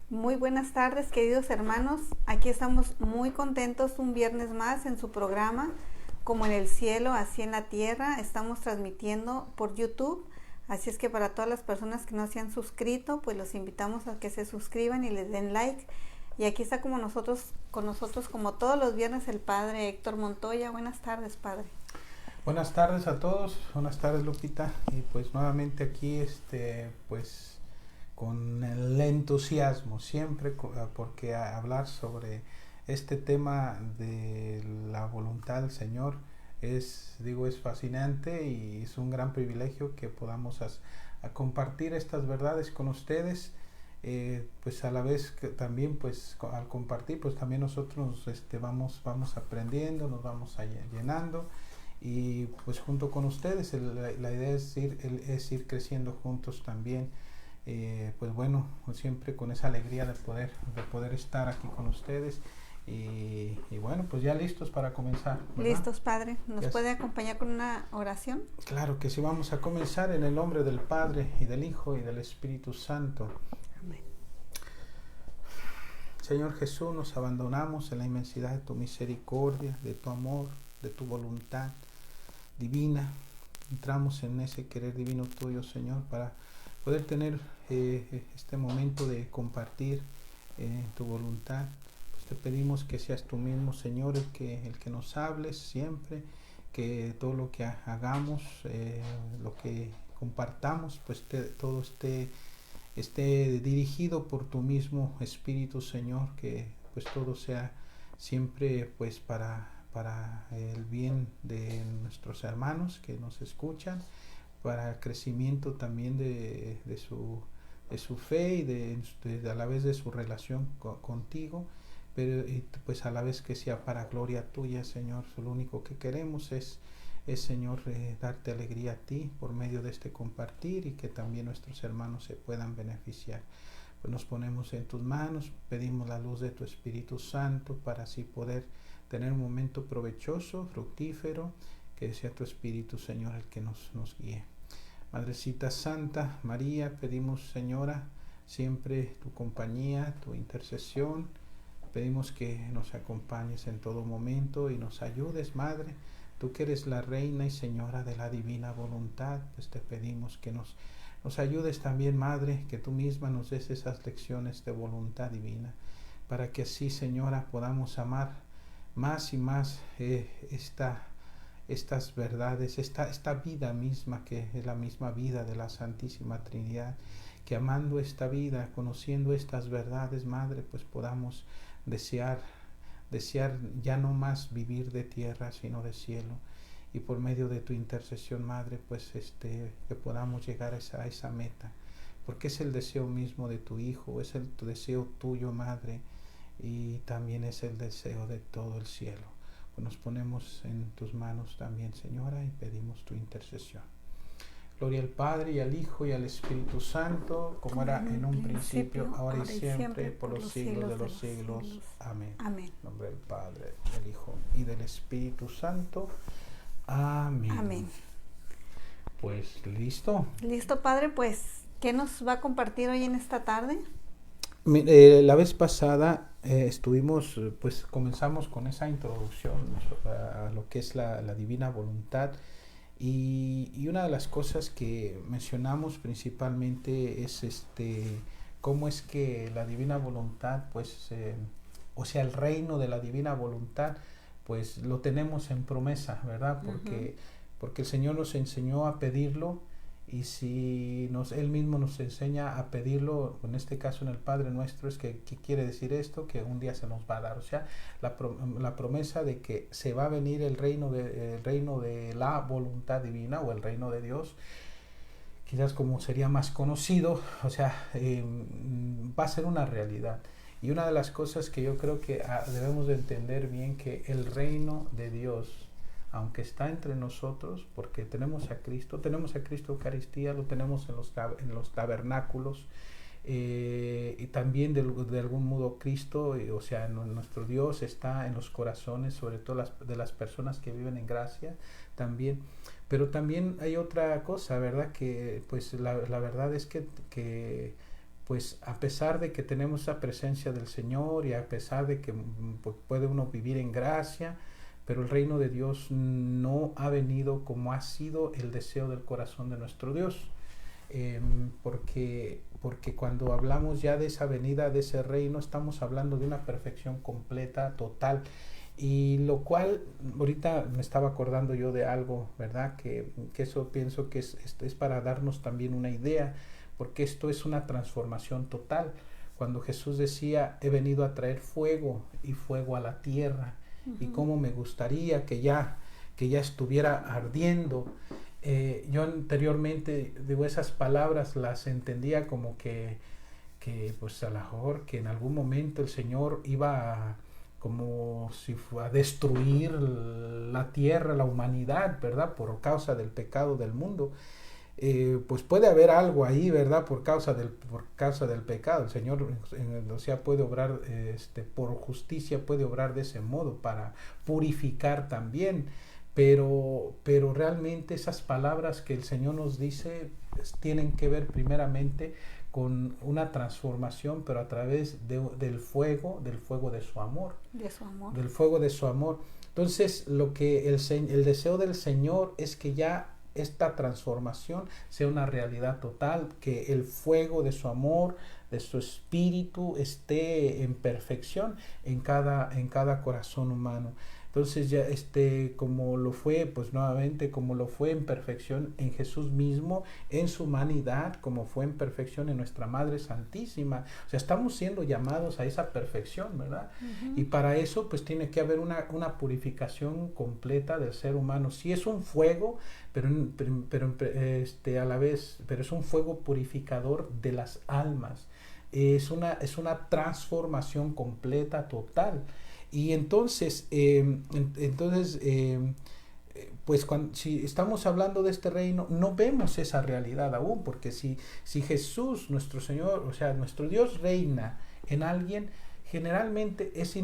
Muy buenas tardes, queridos hermanos. Aquí estamos muy contentos un viernes más en su programa, como en el cielo, así en la tierra. Estamos transmitiendo por YouTube, así es que para todas las personas que no se han suscrito, pues los invitamos a que se suscriban y les den like. Y aquí está con nosotros como todos los viernes el padre Héctor Montoya. Buenas tardes, padre. Buenas tardes a todos, buenas tardes Lupita, y pues nuevamente aquí pues con el entusiasmo siempre porque hablar sobre este tema de la voluntad del Señor es fascinante y es un gran privilegio que podamos a compartir estas verdades con ustedes. Pues a la vez que también pues al compartir pues también nosotros vamos aprendiendo, nos vamos llenando y pues junto con ustedes la idea es ir creciendo juntos también. Pues bueno, siempre con esa alegría de poder estar aquí con ustedes y bueno, pues ya listos para comenzar, ¿verdad? Listos, padre. ¿Nos Ya puede acompañar con una oración? claro que sí, vamos a comenzar en el nombre del Padre y del Hijo y del Espíritu Santo. Amén. Señor Jesús, nos abandonamos en la inmensidad de tu misericordia, de tu amor, de tu voluntad divina. Entramos en ese querer divino tuyo, Señor, para poder tener este momento de compartir tu voluntad. Pues te pedimos que seas tú mismo, Señor, el que nos hables siempre, que todo lo que hagamos, lo que compartamos, pues todo esté dirigido por tu mismo Espíritu, Señor, que pues todo sea siempre pues para el bien de nuestros hermanos que nos escuchan, para el crecimiento también de su fe y a la vez de su relación contigo, pero pues a la vez que sea para gloria tuya, Señor. Lo único que queremos es Señor, darte alegría a ti por medio de este compartir y que también nuestros hermanos se puedan beneficiar. Pues nos ponemos en tus manos, pedimos la luz de tu Espíritu Santo para así poder tener un momento provechoso, fructífero, que sea tu Espíritu, Señor, el que nos guíe. Madrecita Santa María, pedimos, Señora, siempre tu compañía, tu intercesión. Pedimos que nos acompañes en todo momento y nos ayudes, Madre. Tú que eres la Reina y Señora de la divina voluntad, pues te pedimos que nos ayudes también, Madre, que tú misma nos des esas lecciones de voluntad divina, para que así, Señora, podamos amar más y más estas verdades, esta vida misma, que es la misma vida de la Santísima Trinidad, que amando esta vida, conociendo estas verdades, Madre, pues podamos desear ya no más vivir de tierra, sino de cielo, y por medio de tu intercesión, Madre, pues que podamos llegar a esa meta, porque es el deseo mismo de tu Hijo, es el deseo tuyo, Madre, y también es el deseo de todo el cielo. Pues nos ponemos en tus manos también, Señora, y pedimos tu intercesión. Gloria al Padre, y al Hijo, y al Espíritu Santo, como era en un principio, ahora y siempre, por los siglos de los siglos. Amén. Amén. En nombre del Padre, del Hijo y del Espíritu Santo. Amén. Amén. Pues listo. Listo, padre, pues, ¿qué nos va a compartir hoy en esta tarde? La vez pasada pues comenzamos con esa introducción a lo que es la divina voluntad. Y una de las cosas que mencionamos principalmente es cómo es que la divina voluntad, pues, o sea, el reino de la divina voluntad, pues lo tenemos en promesa, ¿verdad? Porque el Señor nos enseñó a pedirlo, y si Él mismo nos enseña a pedirlo, en este caso en el Padre Nuestro, ¿qué quiere decir esto? Que un día se nos va a dar, o sea, la promesa de que se va a venir el reino de la voluntad divina, o el reino de Dios, quizás como sería más conocido, o sea, va a ser una realidad. Y una de las cosas que yo creo que debemos de entender bien, que el reino de Dios, aunque está entre nosotros, porque tenemos a Cristo Eucaristía, lo tenemos en los tabernáculos, y también de algún modo Cristo, o sea, nuestro Dios está en los corazones, sobre todo de las personas que viven en gracia también. Pero también hay otra cosa, ¿verdad? Que pues la verdad es que pues a pesar de que tenemos esa presencia del Señor y a pesar de que pues, puede uno vivir en gracia, pero el reino de Dios no ha venido como ha sido el deseo del corazón de nuestro Dios. Porque cuando hablamos ya de esa venida de ese reino, estamos hablando de una perfección completa, total, y lo cual ahorita me estaba acordando yo de algo, ¿verdad? Que eso pienso que es para darnos también una idea, porque esto es una transformación total. Cuando Jesús decía, he venido a traer fuego y fuego a la tierra, y cómo me gustaría que ya estuviera ardiendo. Yo anteriormente, digo, esas palabras las entendía como que pues a lo mejor que en algún momento el Señor iba como si fuera a destruir la tierra, la humanidad, ¿verdad? Por causa del pecado del mundo. Pues puede haber algo ahí, ¿verdad? Por causa del pecado. El Señor, o sea, puede obrar, por justicia puede obrar de ese modo para purificar también. Pero realmente esas palabras que el Señor nos dice tienen que ver primeramente con una transformación, pero a través del fuego de su amor. De su amor. Del fuego de su amor. Entonces, lo que el deseo del Señor es que ya esta transformación sea una realidad total, que el fuego de su amor, de su espíritu esté en perfección en cada corazón humano. Entonces ya como lo fue, pues nuevamente como lo fue en perfección en Jesús mismo, en su humanidad, como fue en perfección en nuestra Madre Santísima. O sea, estamos siendo llamados a esa perfección, ¿verdad? Y para eso pues tiene que haber una purificación completa del ser humano. Sí es un fuego, pero a la vez, pero es un fuego purificador de las almas. Es una transformación completa, total. Y entonces, pues si estamos hablando de este reino, no vemos esa realidad aún, porque si Jesús, nuestro Señor, o sea, nuestro Dios reina en alguien, generalmente es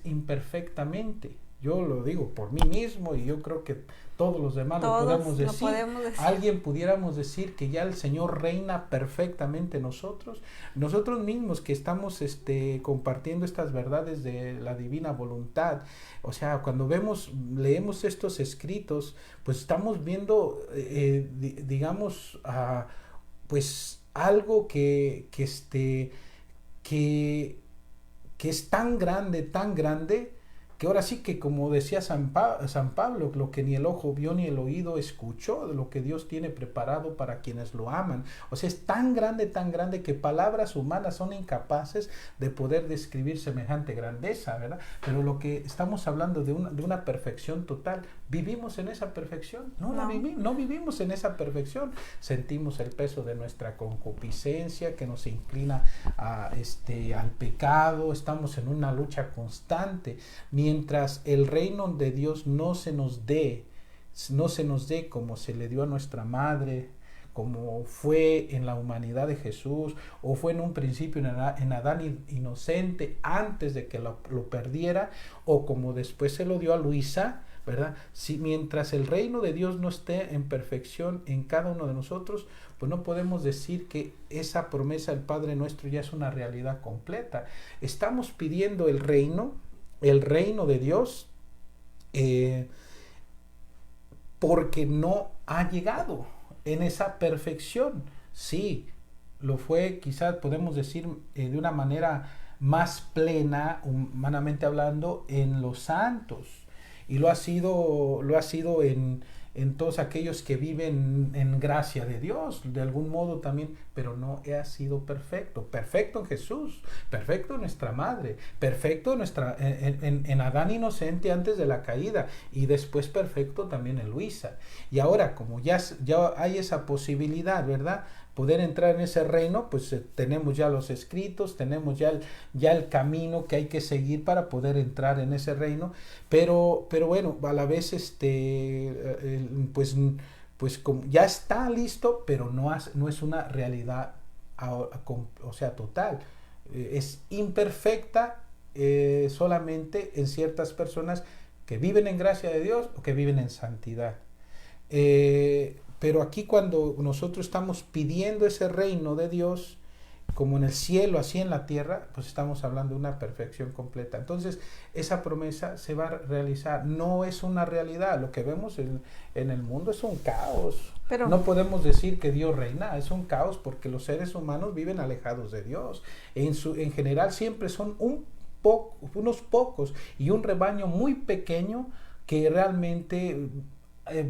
imperfectamente. Yo lo digo por mí mismo y yo creo que todos los demás lo podemos decir. Alguien pudiéramos decir que ya el Señor reina perfectamente en nosotros mismos que estamos compartiendo estas verdades de la divina voluntad. O sea, cuando leemos estos escritos, pues estamos viendo, digamos, pues algo que es tan grande, que ahora sí que como decía San Pablo, lo que ni el ojo vio ni el oído escuchó, de lo que Dios tiene preparado para quienes lo aman. O sea, es tan grande que palabras humanas son incapaces de poder describir semejante grandeza, ¿verdad? Pero lo que estamos hablando de una perfección total, ¿vivimos en esa perfección? No vivimos en esa perfección. Sentimos el peso de nuestra concupiscencia que nos inclina al pecado, estamos en una lucha constante. Mientras el reino de Dios no se nos dé como se le dio a nuestra madre, como fue en la humanidad de Jesús, o fue en un principio en Adán inocente antes de que lo perdiera, o como después se lo dio a Luisa, ¿verdad? Mientras el reino de Dios no esté en perfección en cada uno de nosotros, pues no podemos decir que esa promesa del Padre Nuestro ya es una realidad completa. Estamos pidiendo el reino de Dios, porque no ha llegado en esa perfección. Sí, lo fue, quizás podemos decir de una manera más plena, humanamente hablando, en los santos, y lo ha sido en todos aquellos que viven en gracia de Dios, de algún modo también, pero no ha sido perfecto en Jesús, perfecto en nuestra madre, perfecto en Adán inocente antes de la caída, y después perfecto también en Luisa. Y ahora, como ya hay esa posibilidad, ¿verdad?, poder entrar en ese reino, pues tenemos ya los escritos, tenemos ya el camino que hay que seguir para poder entrar en ese reino, pero bueno, a la vez pues como ya está listo, pero no es una realidad, o sea, total. Es imperfecta solamente en ciertas personas que viven en gracia de Dios o que viven en santidad. Pero aquí cuando nosotros estamos pidiendo ese reino de Dios, como en el cielo, así en la tierra, pues estamos hablando de una perfección completa. Entonces, esa promesa se va a realizar, no es una realidad. Lo que vemos en el mundo es un caos. Pero no podemos decir que Dios reina, es un caos porque los seres humanos viven alejados de Dios. En general siempre son unos pocos y un rebaño muy pequeño que realmente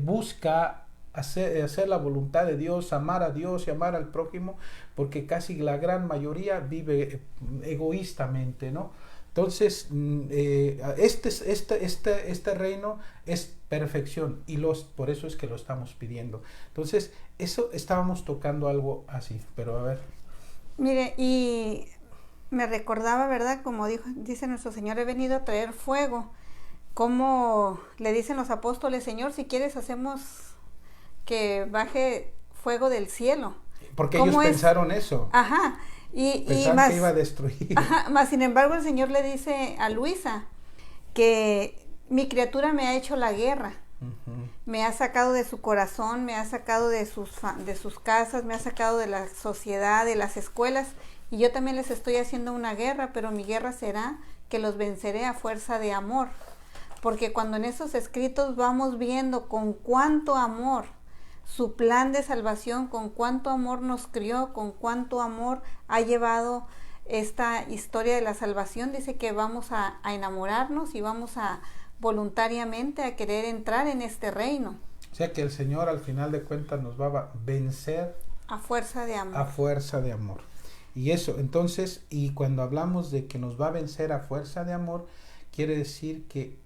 busca hacer la voluntad de Dios, amar a Dios y amar al prójimo, porque casi la gran mayoría vive egoístamente, ¿no? Entonces, este reino es perfección y por eso es que lo estamos pidiendo. Entonces, eso estábamos tocando algo así, pero a ver. Mire, y me recordaba, ¿verdad? Como dice nuestro Señor, he venido a traer fuego. Como le dicen los apóstoles, Señor, si quieres hacemos que baje fuego del cielo. Porque ellos pensaron eso. Ajá. Pensaron más, que iba a destruir. Ajá, más sin embargo el Señor le dice a Luisa que mi criatura me ha hecho la guerra. Uh-huh. Me ha sacado de su corazón, me ha sacado de sus casas, me ha sacado de la sociedad, de las escuelas, y yo también les estoy haciendo una guerra, pero mi guerra será que los venceré a fuerza de amor. Porque cuando en esos escritos vamos viendo con cuánto amor su plan de salvación, con cuánto amor nos crió, con cuánto amor ha llevado esta historia de la salvación, dice que vamos a enamorarnos y vamos a voluntariamente a querer entrar en este reino. O sea que el Señor al final de cuentas nos va a vencer a fuerza de amor. A fuerza de amor. Y eso, entonces, y cuando hablamos de que nos va a vencer a fuerza de amor, quiere decir que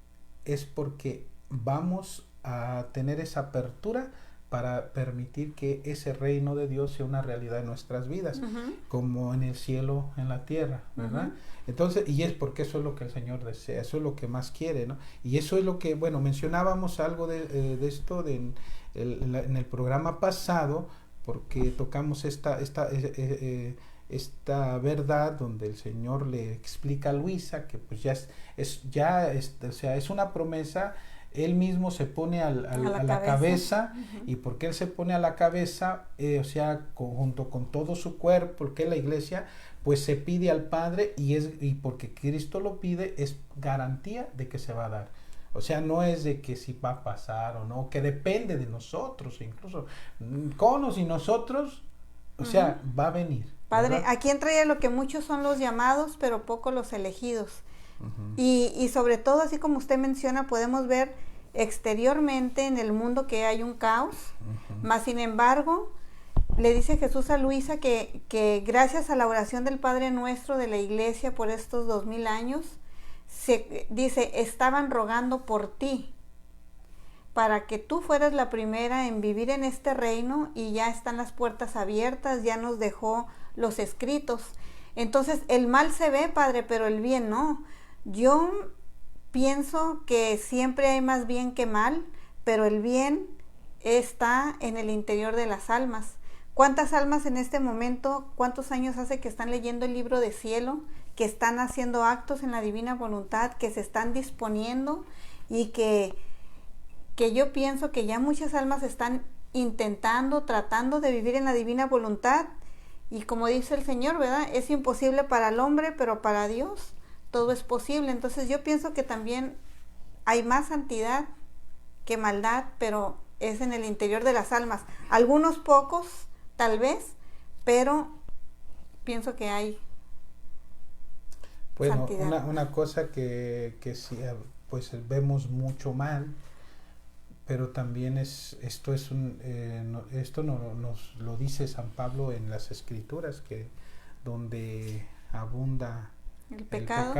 es porque vamos a tener esa apertura para permitir que ese reino de Dios sea una realidad en nuestras vidas, uh-huh, como en el cielo, en la tierra, ¿verdad? Uh-huh. Entonces, y es porque eso es lo que el Señor desea, eso es lo que más quiere, ¿no? Y eso es lo que, bueno, mencionábamos algo de esto en el programa pasado, porque tocamos esta verdad donde el Señor le explica a Luisa que pues o sea, es una promesa. Él mismo se pone a la cabeza. Uh-huh. Y porque Él se pone a la cabeza, o sea, junto con todo su cuerpo, porque la iglesia, pues se pide al Padre y porque Cristo lo pide, es garantía de que se va a dar. O sea, no es de que si va a pasar o no, que depende de nosotros, incluso con o sin nosotros, o uh-huh, sea, va a venir. Padre, ¿verdad? Aquí entra lo que muchos son los llamados, pero pocos los elegidos. Uh-huh. Y sobre todo, así como usted menciona, podemos ver exteriormente en el mundo que hay un caos, uh-huh, mas sin embargo, le dice Jesús a Luisa que gracias a la oración del Padre Nuestro de la iglesia por estos 2000 años, dice, estaban rogando por ti, para que tú fueras la primera en vivir en este reino, y ya están las puertas abiertas, ya nos dejó los escritos. Entonces, el mal se ve, Padre, pero el bien no. Yo pienso que siempre hay más bien que mal, pero el bien está en el interior de las almas. ¿Cuántas almas en este momento, cuántos años hace que están leyendo el libro de cielo, que están haciendo actos en la divina voluntad, que se están disponiendo, y que yo pienso que ya muchas almas están intentando, tratando de vivir en la divina voluntad, y como dice el Señor, ¿verdad? Es imposible para el hombre, pero para Dios todo es posible. Entonces yo pienso que también hay más santidad que maldad, pero es en el interior de las almas. Algunos pocos, tal vez, pero pienso que hay santidad. Una cosa que sí, pues vemos mucho mal, pero también esto nos lo dice San Pablo en las Escrituras, que donde abunda el pecado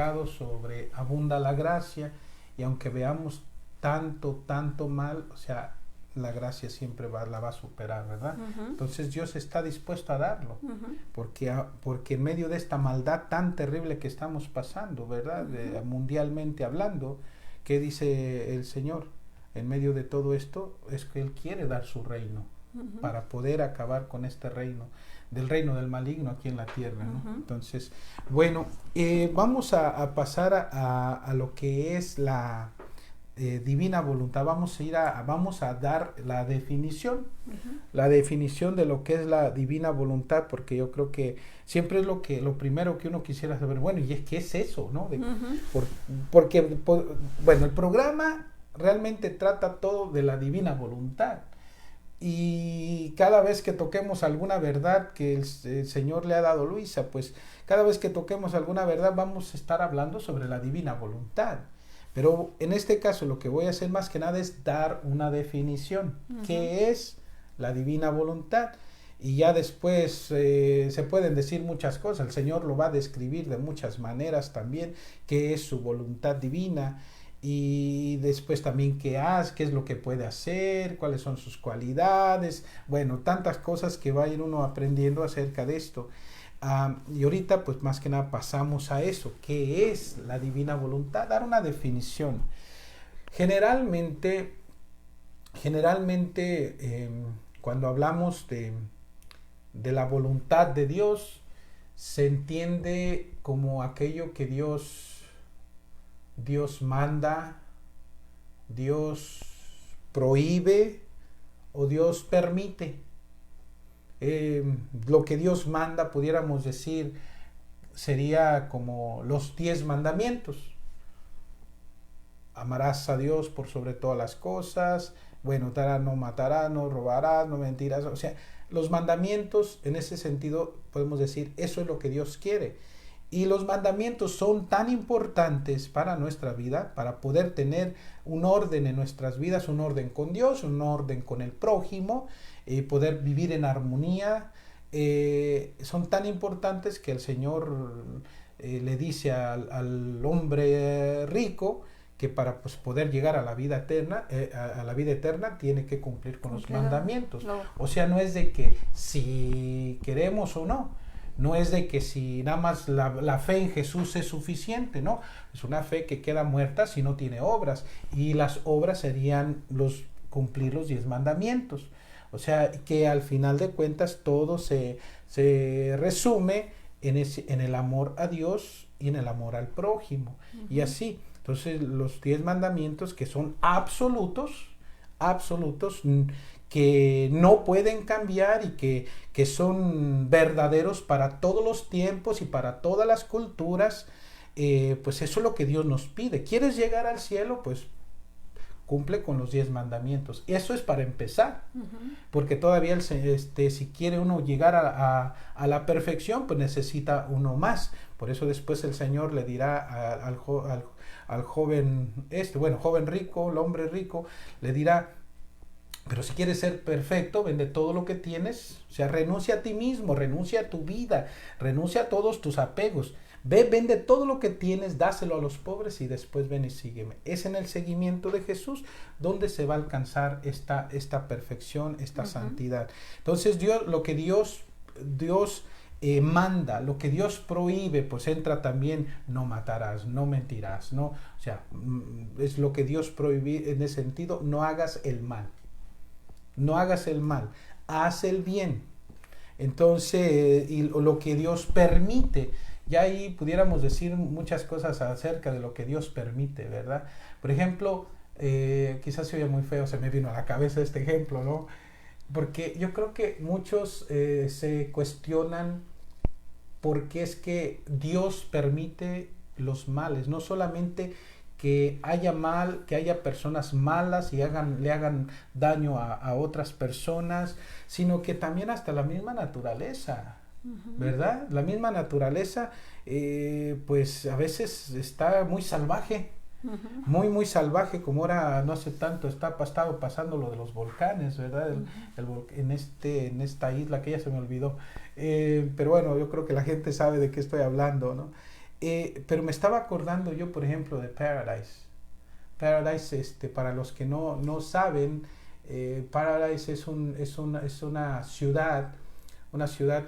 abunda la gracia, y aunque veamos tanto mal, o sea, la gracia siempre la va a superar, ¿verdad? Uh-huh. Entonces Dios está dispuesto a darlo, uh-huh, porque en medio de esta maldad tan terrible que estamos pasando, ¿verdad? Uh-huh. Mundialmente hablando, ¿qué dice el Señor? En medio de todo esto es que Él quiere dar su reino, uh-huh, para poder acabar con este reino del maligno aquí en la tierra, ¿no? Uh-huh. Entonces, bueno, vamos a pasar a lo que es divina voluntad. Vamos a dar la definición, de lo que es la divina voluntad, porque yo creo que siempre es lo primero que uno quisiera saber. Bueno, ¿y qué es eso, no? Bueno, el programa realmente trata todo de la divina voluntad. Y cada vez que toquemos alguna verdad que el Señor le ha dado a Luisa, pues cada vez que toquemos alguna verdad vamos a estar hablando sobre la divina voluntad. Pero en este caso lo que voy a hacer más que nada es dar una definición. ¿Qué es la divina voluntad? Y ya después se pueden decir muchas cosas. El Señor lo va a describir de muchas maneras también, qué es su voluntad divina. Y después también qué es lo que puede hacer, cuáles son sus cualidades. Bueno, tantas cosas que va a ir uno aprendiendo acerca de esto. Y ahorita pues más que nada pasamos a eso. ¿Qué es la divina voluntad? Dar una definición. Generalmente cuando hablamos de la voluntad de Dios, se entiende como aquello que Dios manda, Dios prohíbe o Dios permite. Lo que Dios manda, pudiéramos decir, sería como los 10 mandamientos. Amarás a Dios por sobre todas las cosas, bueno, no matarás, no robarás, no mentirás. O sea, los mandamientos, en ese sentido, podemos decir, eso es lo que Dios quiere. Y los mandamientos son tan importantes para nuestra vida, para poder tener un orden en nuestras vidas, un orden con Dios, un orden con el prójimo, poder vivir en armonía. Son tan importantes que el Señor le dice al hombre rico que para poder llegar a la vida eterna, tiene que cumplir con los mandamientos. No. O sea, no es de que si queremos o no. No es de que si nada más la fe en Jesús es suficiente, ¿no? Es una fe que queda muerta si no tiene obras. Y las obras serían cumplir los 10 mandamientos. O sea, que al final de cuentas todo se resume en el amor a Dios y en el amor al prójimo. Y así. Entonces, los 10 mandamientos que son absolutos, que no pueden cambiar y que son verdaderos para todos los tiempos y para todas las culturas, pues eso es lo que Dios nos pide. ¿Quieres llegar al cielo? Pues cumple con los 10 mandamientos. Eso es para empezar, porque todavía si quiere uno llegar a la perfección, pues necesita uno más. Por eso después el Señor le dirá al joven, joven rico, el hombre rico, le dirá: pero si quieres ser perfecto, vende todo lo que tienes, o sea, renuncia a ti mismo, renuncia a tu vida, renuncia a todos tus apegos, vende todo lo que tienes, dáselo a los pobres y después ven y sígueme. Es en el seguimiento de Jesús donde se va a alcanzar esta perfección, esta santidad. Entonces lo que Dios manda, lo que Dios prohíbe, pues entra también: no matarás, no mentirás, no, o sea, es lo que Dios prohíbe en ese sentido: no hagas el mal. No hagas el mal, haz el bien. Entonces, y lo que Dios permite, ya ahí pudiéramos decir muchas cosas acerca de lo que Dios permite, ¿verdad? Por ejemplo, quizás se oye muy feo, se me vino a la cabeza este ejemplo, ¿no? Porque yo creo que muchos se cuestionan por qué es que Dios permite los males, no solamente que haya personas malas y le hagan daño a otras personas, sino que también hasta la misma naturaleza, ¿verdad? La misma naturaleza, pues a veces está muy salvaje, muy salvaje, como ahora no hace tanto está pasando lo de los volcanes, ¿verdad? En esta isla que ya se me olvidó, pero bueno, yo creo que la gente sabe de qué estoy hablando, ¿no? Pero me estaba acordando yo, por ejemplo, de Paradise. Paradise, para los que no saben, Paradise es una ciudad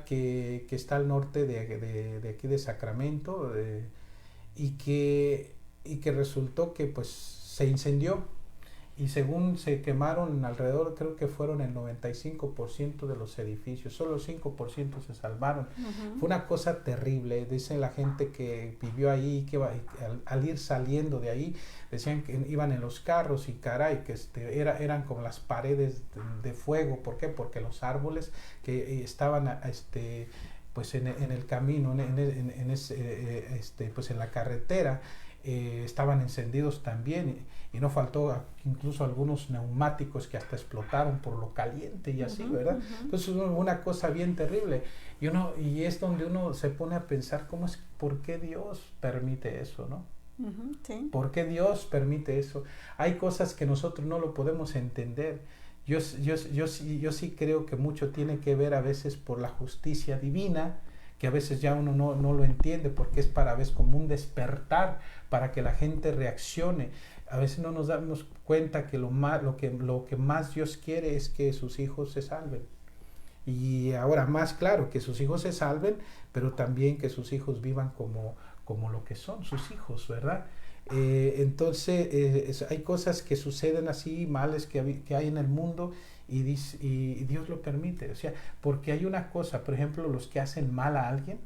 que está al norte de aquí de Sacramento, y que resultó que pues se incendió. y según se quemaron alrededor, creo que fueron el 95% de los edificios, solo el 5% se salvaron. Fue una cosa terrible. Dice la gente que vivió ahí, que al ir saliendo de ahí, decían que iban en los carros y caray, que eran como las paredes de fuego. ¿Por qué? Porque los árboles que estaban pues en el camino, pues en la carretera, estaban encendidos también, y no faltó incluso algunos neumáticos que hasta explotaron por lo caliente y así, ¿verdad? Entonces es una cosa bien terrible, y es donde uno se pone a pensar ¿por qué Dios permite eso, no? Sí. ¿Por qué Dios permite eso? Hay cosas que nosotros no lo podemos entender. Yo sí creo que mucho tiene que ver a veces por la justicia divina, que a veces ya uno no lo entiende, porque es para a veces como un despertar para que la gente reaccione. A veces no nos damos cuenta que lo que más Dios quiere es que sus hijos se salven. Y ahora más claro, que sus hijos se salven, pero también que sus hijos vivan como lo que son sus hijos, ¿verdad? Entonces hay cosas que suceden así, males que hay en el mundo, y Dios lo permite. O sea, porque hay una cosa, por ejemplo, los que hacen mal a alguien,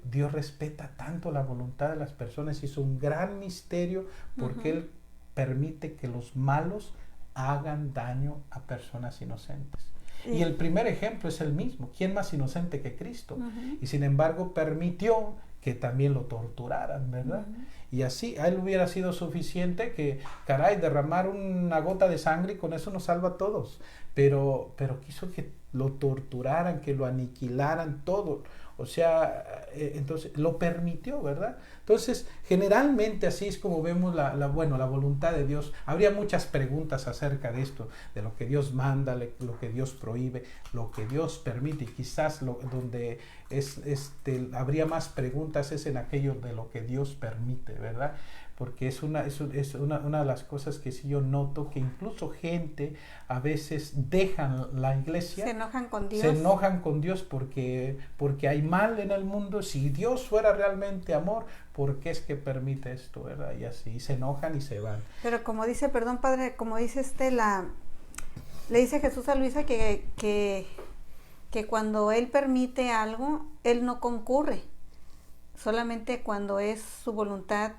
Dios respeta tanto la voluntad de las personas, y es un gran misterio porque Él permite que los malos hagan daño a personas inocentes. Y el primer ejemplo es el mismo. ¿Quién más inocente que Cristo? Y sin embargo permitió que también lo torturaran, ¿verdad? Y así, a Él hubiera sido suficiente que, caray, derramar una gota de sangre y con eso nos salva a todos. Pero quiso que lo torturaran, que lo aniquilaran todo. O sea, entonces lo permitió, ¿verdad? Entonces, generalmente así es como vemos la voluntad de Dios. Habría muchas preguntas acerca de esto, de lo que Dios manda, lo que Dios prohíbe, lo que Dios permite, y quizás donde habría más preguntas es en aquello de lo que Dios permite, ¿verdad? Porque es una de las cosas que sí yo noto, que incluso gente a veces dejan la iglesia. Se enojan con Dios. Se enojan con Dios porque hay mal en el mundo. Si Dios fuera realmente amor, ¿por qué es que permite esto, verdad? Y así, se enojan y se van. Pero como dice, perdón padre, como dice le dice Jesús a Luisa que cuando Él permite algo, Él no concurre. Solamente cuando es su voluntad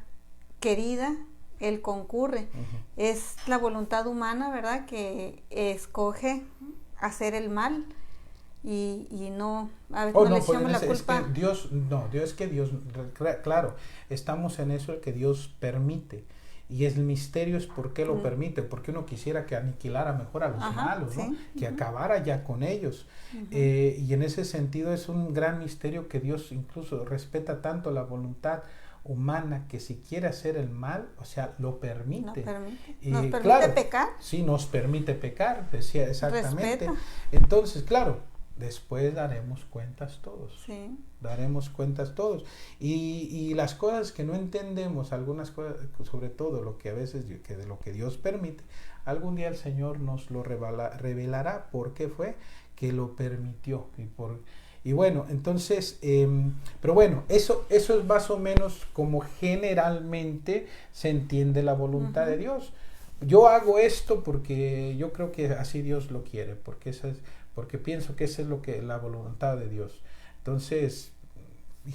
querida, Él concurre. Es la voluntad humana, ¿verdad?, que escoge hacer el mal, y no, a veces le echamos la culpa. Es que Dios, claro, estamos en eso, que Dios permite. Y el misterio es por qué lo permite, porque uno quisiera que aniquilara mejor a los malos, ¿no? Que acabara ya con ellos. Y en ese sentido es un gran misterio que Dios incluso respeta tanto la voluntad humana, que si quiere hacer el mal, o sea, lo permite. ¿Nos permite pecar? Sí, nos permite pecar, decía exactamente. Respeta. Entonces, claro, después daremos cuentas todos. Sí. Daremos cuentas todos. Y las cosas que no entendemos, algunas cosas, sobre todo lo que a veces de lo que Dios permite, algún día el Señor nos lo revelará por qué fue que lo permitió. Y bueno, entonces, pero bueno, eso es más o menos como generalmente se entiende la voluntad de Dios. Yo hago esto porque yo creo que así Dios lo quiere, porque pienso que esa es la voluntad de Dios. Entonces,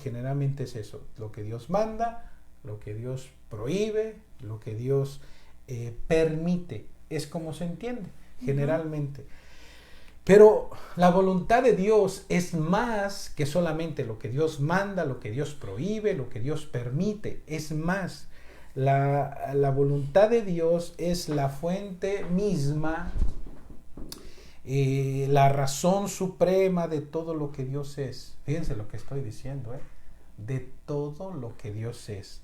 generalmente es eso, lo que Dios manda, lo que Dios prohíbe, lo que Dios permite, es como se entiende, generalmente. Pero la voluntad de Dios es más que solamente lo que Dios manda, lo que Dios prohíbe, lo que Dios permite. Es más, la voluntad de Dios es la fuente misma, la razón suprema de todo lo que Dios es. Fíjense lo que estoy diciendo, de todo lo que Dios es.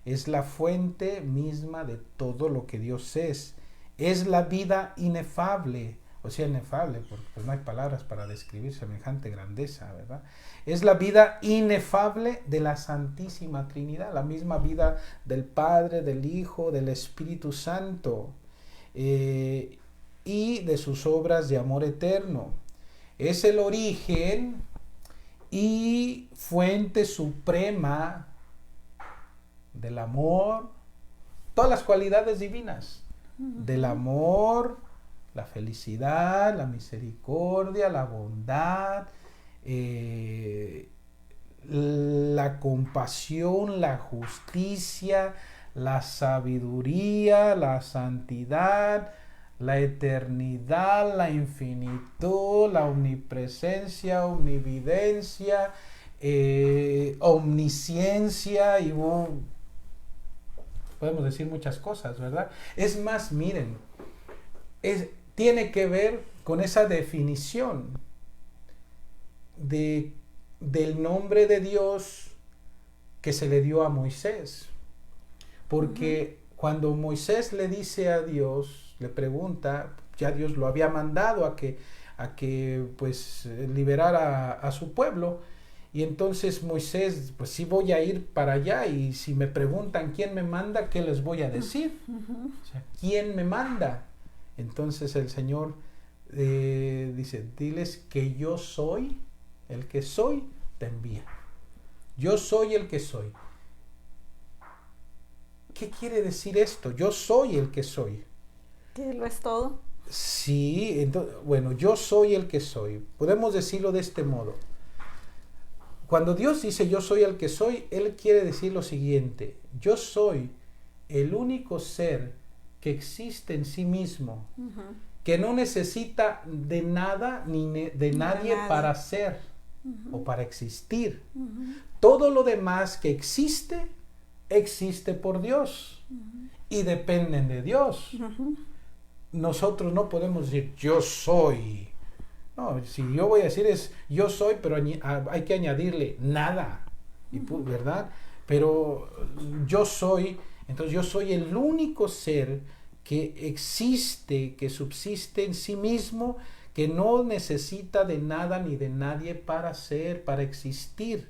Es la fuente misma de todo lo que Dios es. Es la vida inefable. O sea, inefable, porque pues no hay palabras para describir semejante grandeza, ¿verdad? Es la vida inefable de la Santísima Trinidad, la misma vida del Padre, del Hijo, del Espíritu Santo, y de sus obras de amor eterno. Es el origen y fuente suprema del amor, todas las cualidades divinas, del amor, la felicidad, la misericordia, la bondad, la compasión, la justicia, la sabiduría, la santidad, la eternidad, la infinitud, la omnipresencia, omnividencia, omnisciencia y podemos decir muchas cosas, ¿verdad? Es más, miren, tiene que ver con esa definición del nombre de Dios que se le dio a Moisés. Porque cuando Moisés le dice a Dios, le pregunta, ya Dios lo había mandado a que pues liberara a su pueblo, y entonces Moisés, pues sí voy a ir para allá, y si me preguntan quién me manda, ¿qué les voy a decir? O sea, ¿quién me manda? Entonces el Señor dice, diles que yo soy, el que soy, te envía. Yo soy el que soy. ¿Qué quiere decir esto? Yo soy el que soy. ¿Que lo es todo? Sí, entonces, bueno, yo soy el que soy. Podemos decirlo de este modo. Cuando Dios dice yo soy el que soy, Él quiere decir lo siguiente: yo soy el único ser que existe en sí mismo, que no necesita de nada ni de nadie para ser o para existir. Todo lo demás que existe por Dios y dependen de Dios. Nosotros no podemos decir yo soy. No, si yo voy a decir es yo soy, pero hay que añadirle nada, ¿verdad? Pero yo soy, entonces yo soy el único ser que existe, que subsiste en sí mismo, que no necesita de nada ni de nadie para ser, para existir.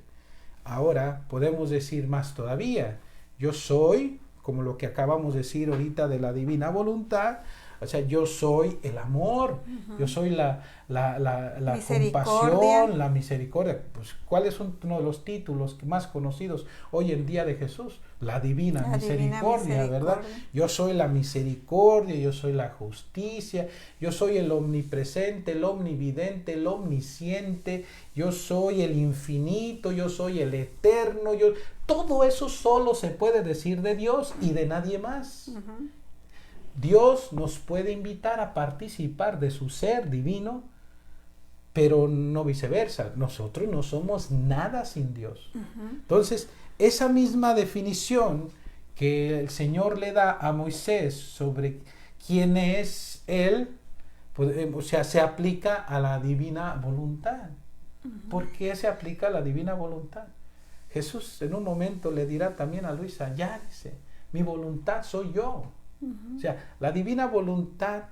Ahora podemos decir más todavía. Yo soy, como lo que acabamos de decir ahorita de la divina voluntad, o sea, yo soy el amor, yo soy la compasión, la misericordia. Pues, ¿cuáles son uno de los títulos más conocidos hoy en día de Jesús? La divina misericordia, ¿verdad? Yo soy la misericordia, yo soy la justicia, yo soy el omnipresente, el omnividente, el omnisciente, yo soy el infinito, yo soy el eterno. Todo eso solo se puede decir de Dios y de nadie más. Dios nos puede invitar a participar de su ser divino, pero no viceversa. Nosotros no somos nada sin Dios. Entonces, esa misma definición que el Señor le da a Moisés sobre quién es Él, pues, o sea, se aplica a la divina voluntad. ¿Por qué se aplica a la divina voluntad? Jesús en un momento le dirá también a Luisa, ya dice, mi voluntad soy yo. O sea, la divina voluntad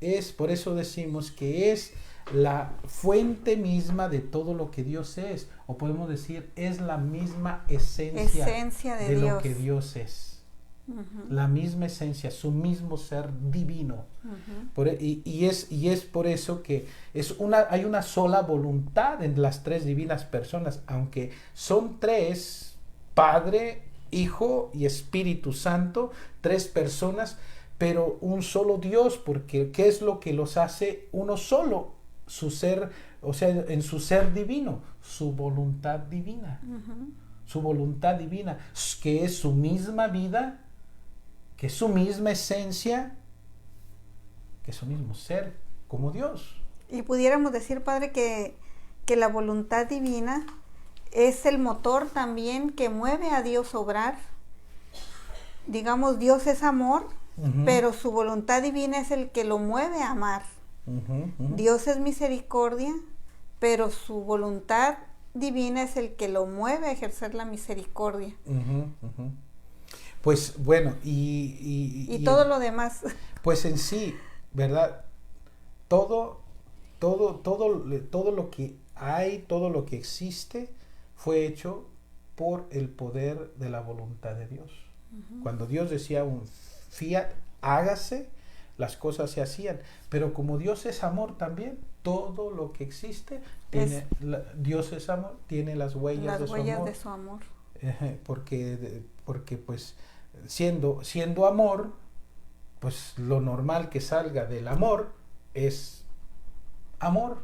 es, por eso decimos que es la fuente misma de todo lo que Dios es, o podemos decir, es la misma esencia de lo que Dios es. La misma esencia, su mismo ser divino. Y es por eso que hay una sola voluntad en las tres divinas personas, aunque son tres, Padre, Hijo y Espíritu Santo, tres personas, pero un solo Dios, porque ¿qué es lo que los hace uno solo? Su ser, o sea, en su ser divino, su voluntad divina. Su voluntad divina, que es su misma vida, que es su misma esencia, que es su mismo ser, como Dios. Y pudiéramos decir, Padre, que la voluntad divina es el motor también que mueve a Dios a obrar. Digamos, Dios es amor, pero su voluntad divina es el que lo mueve a amar. Dios es misericordia, pero su voluntad divina es el que lo mueve a ejercer la misericordia. Pues bueno, y todo lo demás. Pues en sí, ¿verdad? Todo lo que hay, todo lo que existe, fue hecho por el poder de la voluntad de Dios. Cuando Dios decía un fiat, hágase, las cosas se hacían. Pero como Dios es amor también, todo lo que existe, Dios es amor, tiene las huellas de su amor. De su amor. Porque pues siendo amor, pues lo normal que salga del amor es amor.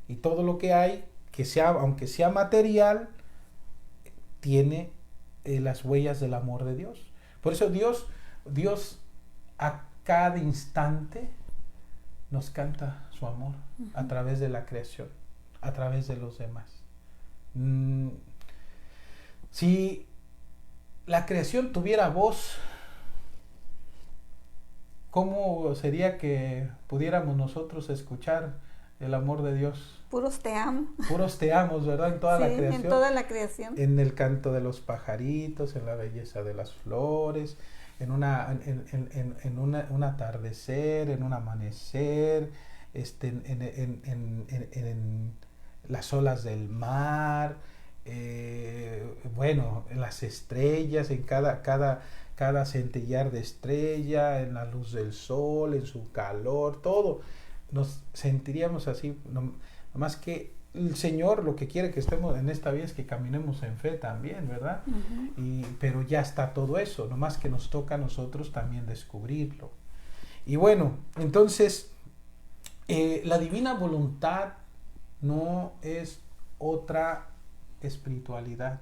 Y todo lo que hay, aunque sea material, tiene las huellas del amor de Dios. Por eso Dios a cada instante nos canta su amor a través de la creación, a través de los demás. Si la creación tuviera voz, ¿cómo sería que pudiéramos nosotros escuchar el amor de Dios? Puros te amo. Puros te amos, ¿verdad? En toda la creación. En toda la creación. En el canto de los pajaritos, en la belleza de las flores, en un atardecer, en un amanecer, en las olas del mar, bueno, en las estrellas, en cada centellar de estrella, en la luz del sol, en su calor, todo. Nos sentiríamos así, más que el Señor lo que quiere que estemos en esta vida es que caminemos en fe también, ¿verdad? Pero ya está todo eso, nomás que nos toca a nosotros también descubrirlo. Y bueno, entonces, la divina voluntad no es otra espiritualidad.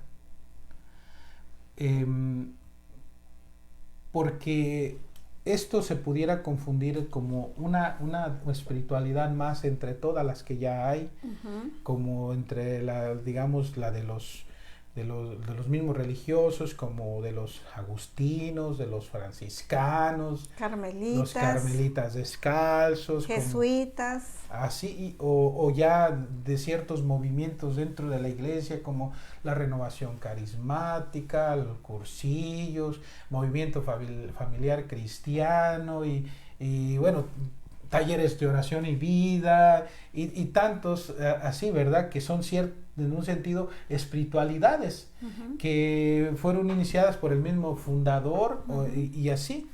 Porque esto se pudiera confundir como una espiritualidad más entre todas las que ya hay, como entre la de los mismos religiosos, como de los agustinos, de los franciscanos, los carmelitas descalzos, jesuitas, así, o ya de ciertos movimientos dentro de la iglesia, como la renovación carismática, los cursillos, movimiento familiar cristiano y bueno, talleres de oración y vida y tantos así, ¿verdad? Que son en un sentido espiritualidades que fueron iniciadas por el mismo fundador y así,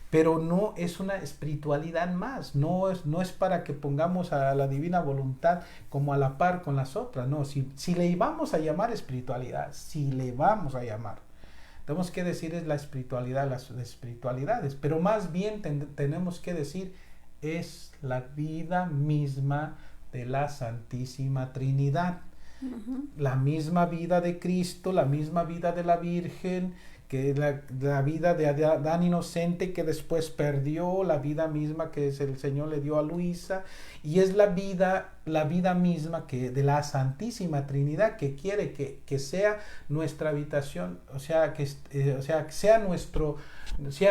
pero no es una espiritualidad más, no es para que pongamos a la divina voluntad como a la par con las otras, no, si le vamos a llamar espiritualidad, tenemos que decir es la espiritualidad, las espiritualidades, pero más bien tenemos que decir es la vida misma de la Santísima Trinidad. La misma vida de Cristo, la misma vida de la Virgen, que la vida de Adán inocente que después perdió, la vida misma que el Señor le dio a Luisa, y es la vida misma de la Santísima Trinidad que quiere que sea nuestra habitación, o sea, que sea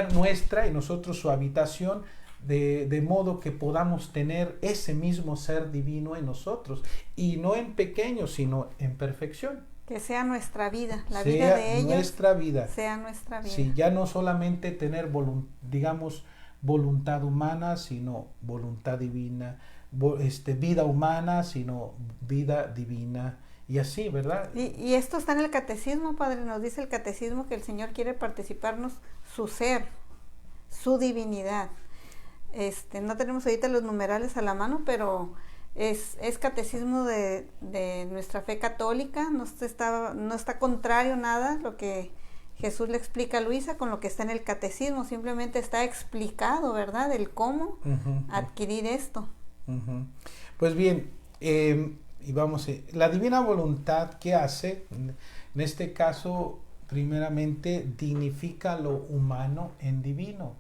nuestra y nosotros su habitación, de modo que podamos tener ese mismo ser divino en nosotros, y no en pequeño, sino en perfección. Que sea nuestra vida, la vida de ellos nuestra vida. Sea nuestra vida. Sí, ya no solamente tener voluntad humana, sino voluntad divina, vida humana, sino vida divina, y así, ¿verdad? Y esto está en el catecismo, Padre, nos dice el catecismo que el Señor quiere participarnos su ser, su divinidad. No tenemos ahorita los numerales a la mano, pero es catecismo de nuestra fe católica, no está contrario nada lo que Jesús le explica a Luisa con lo que está en el catecismo, simplemente está explicado, ¿verdad?, el cómo adquirir esto. Pues bien, y vamos, la divina voluntad, ¿qué hace? En este caso, primeramente, dignifica lo humano en divino,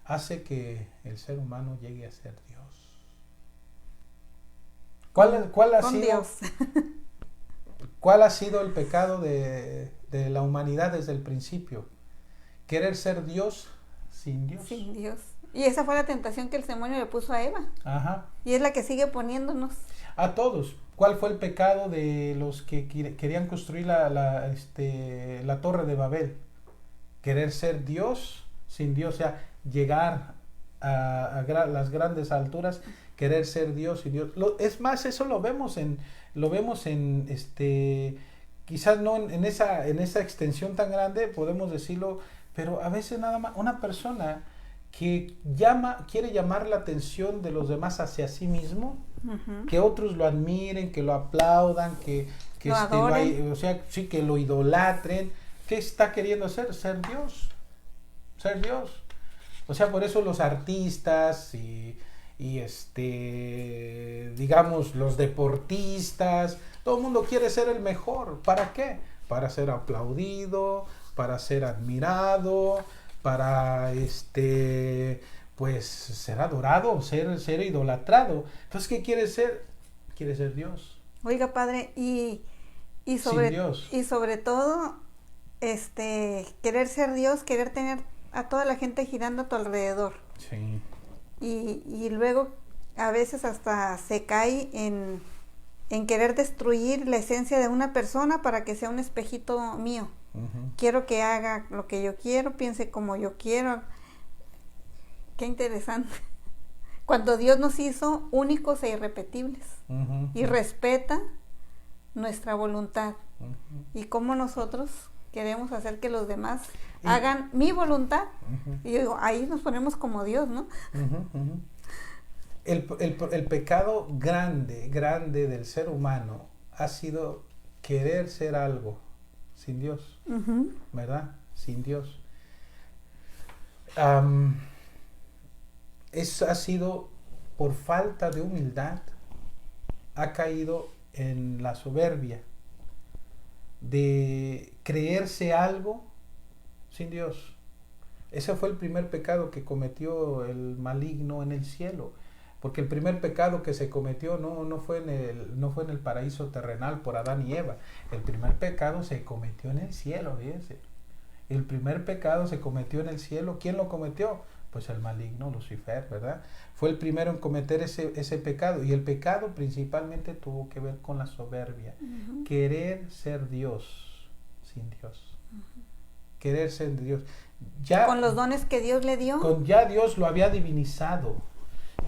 hace que el ser humano llegue a ser Dios. ¿Cuál ha sido el pecado de la humanidad desde el principio? Querer ser Dios sin Dios. Sin Dios. Y esa fue la tentación que el demonio le puso a Eva. Ajá. Y es la que sigue poniéndonos. A todos. ¿Cuál fue el pecado de los que querían construir la torre de Babel? Querer ser Dios sin Dios, o sea, llegar a las grandes alturas, querer ser Dios sin Dios. Es más, eso lo vemos en quizás no en esa extensión tan grande, podemos decirlo, pero a veces nada más una persona que quiere llamar la atención de los demás hacia sí mismo, que otros lo admiren, que lo aplaudan, que lo adoren. Que lo idolatren, ¿qué está queriendo hacer? Ser Dios. Ser Dios. O sea, por eso los artistas y digamos, los deportistas, todo el mundo quiere ser el mejor. ¿Para qué? Para ser aplaudido, para ser admirado, para pues ser adorado, ser idolatrado. Entonces, ¿qué quiere ser? Quiere ser Dios. Oiga, padre, y sobre todo, querer ser Dios, querer tener a toda la gente girando a tu alrededor. Sí. Y luego a veces hasta se cae en querer destruir la esencia de una persona para que sea un espejito mío. Uh-huh. Quiero que haga lo que yo quiero, piense como yo quiero. Qué interesante. Cuando Dios nos hizo únicos e irrepetibles, uh-huh, y respeta nuestra voluntad, uh-huh, y cómo nosotros queremos hacer que los demás hagan mi voluntad, uh-huh, y yo digo, ahí nos ponemos como Dios, ¿no? Uh-huh, uh-huh. El pecado grande del ser humano ha sido querer ser algo sin Dios, uh-huh, ¿verdad? Sin Dios. Eso ha sido por falta de humildad, ha caído en la soberbia de creerse algo sin Dios. Ese fue el primer pecado que cometió el maligno en el cielo, porque el primer pecado que se cometió no fue en el paraíso terrenal por Adán y Eva. El primer pecado se cometió en el cielo, fíjense. El primer pecado se cometió en el cielo. ¿Quién lo cometió? Pues el maligno, Lucifer, ¿verdad? Fue el primero en cometer ese pecado. Y el pecado principalmente tuvo que ver con la soberbia. Uh-huh. Querer ser Dios sin Dios. Uh-huh. Querer ser Dios. Ya, con los dones que Dios le dio. Ya Dios lo había divinizado.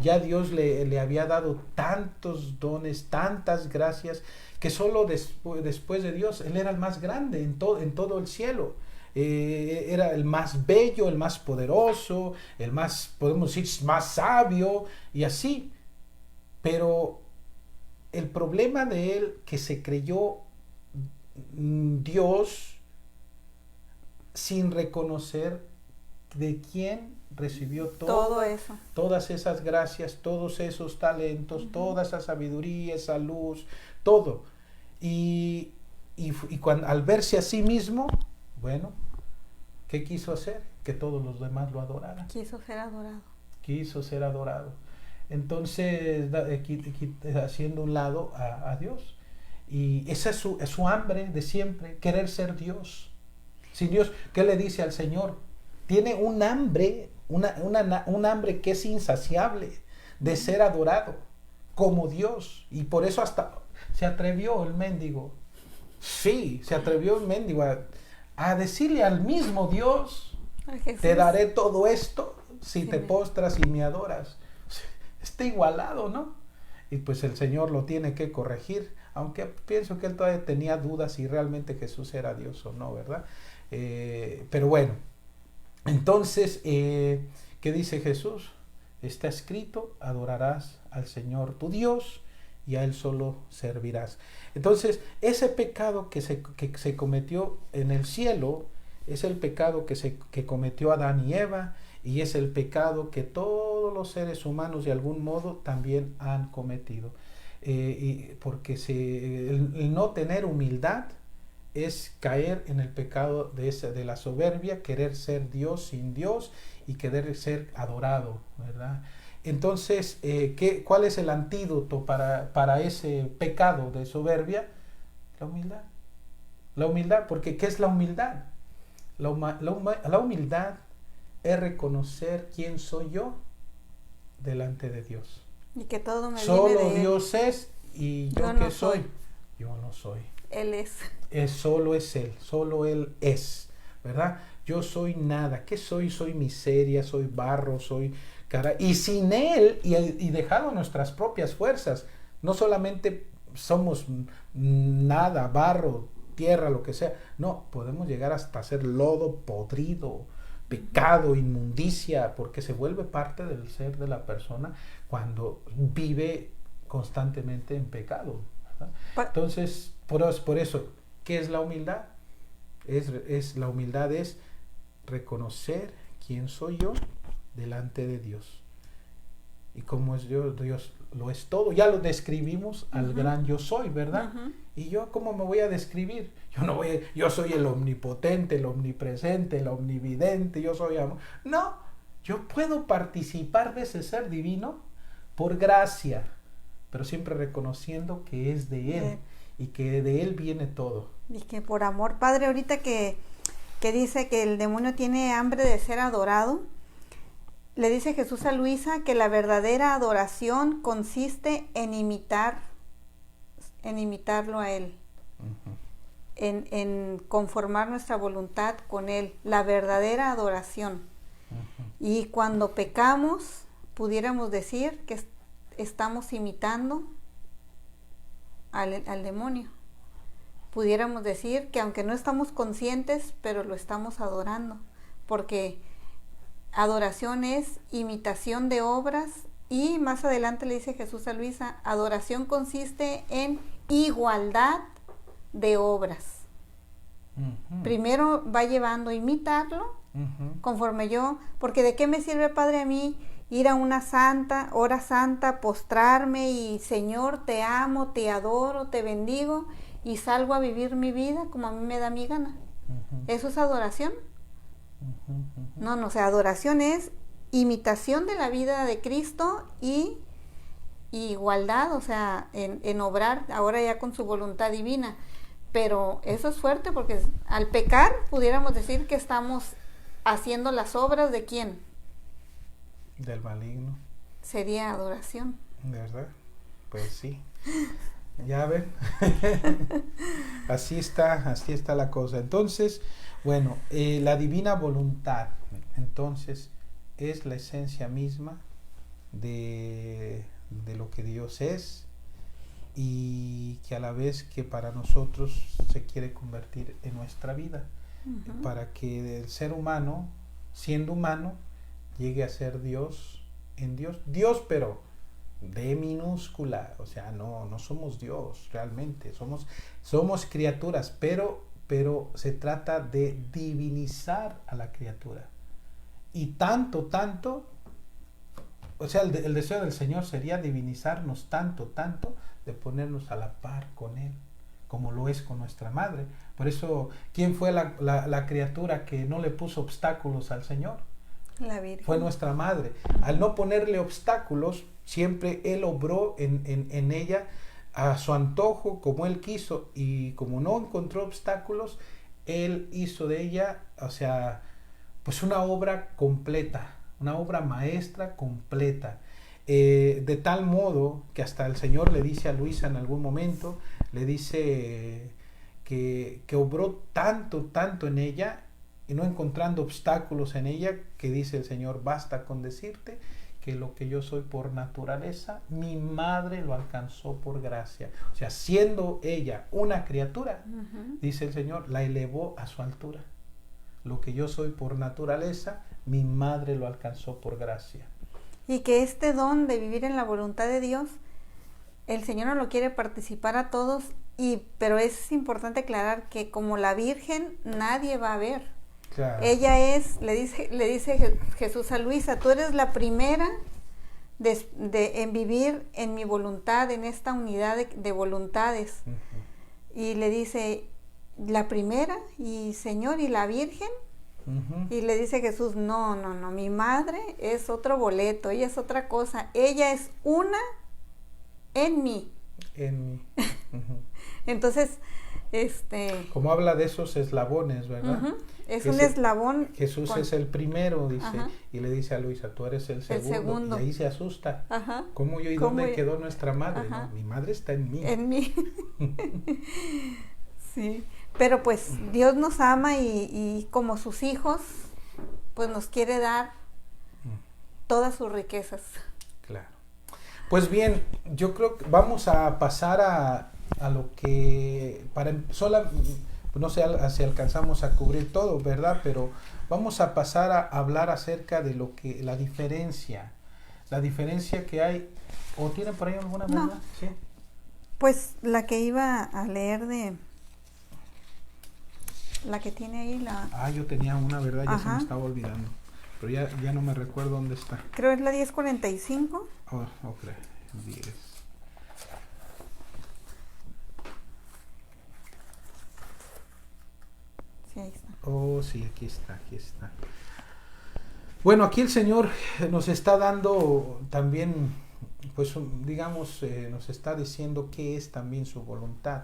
Ya Dios le había dado tantos dones, tantas gracias, que solo después de Dios, Él era el más grande en todo el cielo. Era el más bello, el más poderoso, el más, podemos decir, más sabio y así. Pero el problema de él, que se creyó Dios sin reconocer de quién recibió todo eso, todas esas gracias, todos esos talentos, uh-huh, toda esa sabiduría, esa luz, todo. Y cuando, al verse a sí mismo, bueno, ¿qué quiso hacer? Que todos los demás lo adoraran. Quiso ser adorado. Entonces, haciendo un lado a Dios. Y esa es su hambre de siempre, querer ser Dios. Sin Dios, ¿qué le dice al Señor? Tiene un hambre, un hambre que es insaciable de ser adorado como Dios. Y por eso hasta se atrevió el mendigo. Sí, se atrevió el mendigo a decirle al mismo Dios, te daré todo esto si te postras y me adoras. Está igualado, ¿no? Y pues el Señor lo tiene que corregir, aunque pienso que él todavía tenía dudas si realmente Jesús era Dios o no, ¿verdad? Pero bueno, entonces, ¿qué dice Jesús? Está escrito, adorarás al Señor tu Dios y a Él solo servirás. Entonces, ese pecado que se cometió en el cielo es el pecado que cometió Adán y Eva, y es el pecado que todos los seres humanos de algún modo también han cometido. Porque el no tener humildad es caer en el pecado de la soberbia, querer ser Dios sin Dios y querer ser adorado, ¿verdad? Entonces, ¿cuál es el antídoto para ese pecado de soberbia? La humildad. La humildad, porque ¿qué es la humildad? La humildad es reconocer quién soy yo delante de Dios. Y que todo me solo viene de Dios Él. Es y yo que soy. Yo no soy. Él es. Solo es Él, solo Él es, ¿verdad? Yo soy nada. ¿Qué soy? Soy miseria, soy barro, soy cara. Y sin Él, y dejado nuestras propias fuerzas, no solamente somos nada, barro, tierra, lo que sea. No, podemos llegar hasta ser lodo podrido, pecado, inmundicia, porque se vuelve parte del ser de la persona cuando vive constantemente en pecado, ¿verdad? Entonces, por eso, ¿qué es la humildad? La humildad es reconocer quién soy yo delante de Dios. Y como es Dios lo es todo. Ya lo describimos al gran yo soy, ¿verdad? ¿Y yo cómo me voy a describir? Yo soy el omnipotente, el omnipresente, el omnividente, yo soy amor. No, yo puedo participar de ese ser divino por gracia, pero siempre reconociendo que es de Él y que de Él viene todo. Y que por amor, Padre, ahorita que dice que el demonio tiene hambre de ser adorado, le dice Jesús a Luisa que la verdadera adoración consiste en imitarlo a Él, en conformar nuestra voluntad con Él, la verdadera adoración. Y cuando pecamos, pudiéramos decir que estamos imitando al demonio. Pudiéramos decir que aunque no estamos conscientes, pero lo estamos adorando, porque adoración es imitación de obras, y más adelante le dice Jesús a Luisa, adoración consiste en igualdad de obras. Primero va llevando a imitarlo, conforme yo, porque ¿de qué me sirve, Padre, a mí ir a una hora santa, postrarme y Señor, te amo, te adoro, te bendigo, y salgo a vivir mi vida como a mí me da mi gana? ¿Eso es adoración? No, o sea, adoración es imitación de la vida de Cristo y igualdad, o sea, en obrar ahora ya con su voluntad divina. Pero eso es fuerte, porque al pecar pudiéramos decir que estamos haciendo las obras de ¿quién? Del maligno. Sería adoración. ¿De verdad? Pues sí. Ya ven. Así está la cosa. Entonces, bueno, la divina voluntad, entonces, es la esencia misma de lo que Dios es, y que a la vez que para nosotros se quiere convertir en nuestra vida, para que el ser humano, siendo humano, llegue a ser Dios en Dios. Dios, pero D minúscula, o sea, no somos Dios realmente, somos criaturas, pero se trata de divinizar a la criatura. Y tanto, o sea, el deseo del Señor sería divinizarnos tanto, de ponernos a la par con Él, como lo es con nuestra madre. Por eso, ¿quién fue la criatura que no le puso obstáculos al Señor? La Virgen. Fue nuestra madre. Al no ponerle obstáculos, siempre Él obró en ella a su antojo, como Él quiso, y como no encontró obstáculos, Él hizo de ella, o sea, pues una obra completa, una obra maestra completa, de tal modo que hasta el Señor le dice a Luisa en algún momento, le dice que obró tanto en ella, y no encontrando obstáculos en ella, que dice el Señor, basta con decirte que lo que yo soy por naturaleza, mi madre lo alcanzó por gracia. O sea, siendo ella una criatura, dice el Señor, la elevó a su altura. Lo que yo soy por naturaleza, mi madre lo alcanzó por gracia. Y que este don de vivir en la voluntad de Dios, el Señor no lo quiere participar a todos, pero es importante aclarar que como la Virgen nadie va a ver. Claro. Ella le dice Jesús a Luisa, tú eres la primera en vivir en mi voluntad, en esta unidad de voluntades. Y le dice, la primera, y Señor, ¿y la Virgen? Y le dice Jesús, no, mi madre es otro boleto, ella es otra cosa, ella es una en mí. Entonces, como habla de esos eslabones, ¿verdad? Es un eslabón. Jesús es el primero, dice, y le dice a Luisa, tú eres el segundo. Y ahí se asusta. ¿Cómo yo y dónde quedó nuestra madre? No, mi madre está en mí. En mí. Sí. Pero pues Dios nos ama y como sus hijos, pues nos quiere dar todas sus riquezas. Claro. Pues bien, yo creo que vamos a pasar a lo que, no sé si alcanzamos a cubrir todo, ¿verdad? Pero vamos a pasar a hablar acerca de lo que, la diferencia que hay. ¿O tiene por ahí alguna más? No. ¿Sí? Pues la que iba a leer de La que tiene ahí la... Yo tenía una, ¿verdad? Ya se Ajá. me estaba olvidando. Pero ya no me recuerdo dónde está. Creo es la 1045. Ok, 10. Sí, ahí está. Sí, aquí está. Bueno, aquí el Señor nos está dando también, pues digamos, nos está diciendo qué es también su voluntad.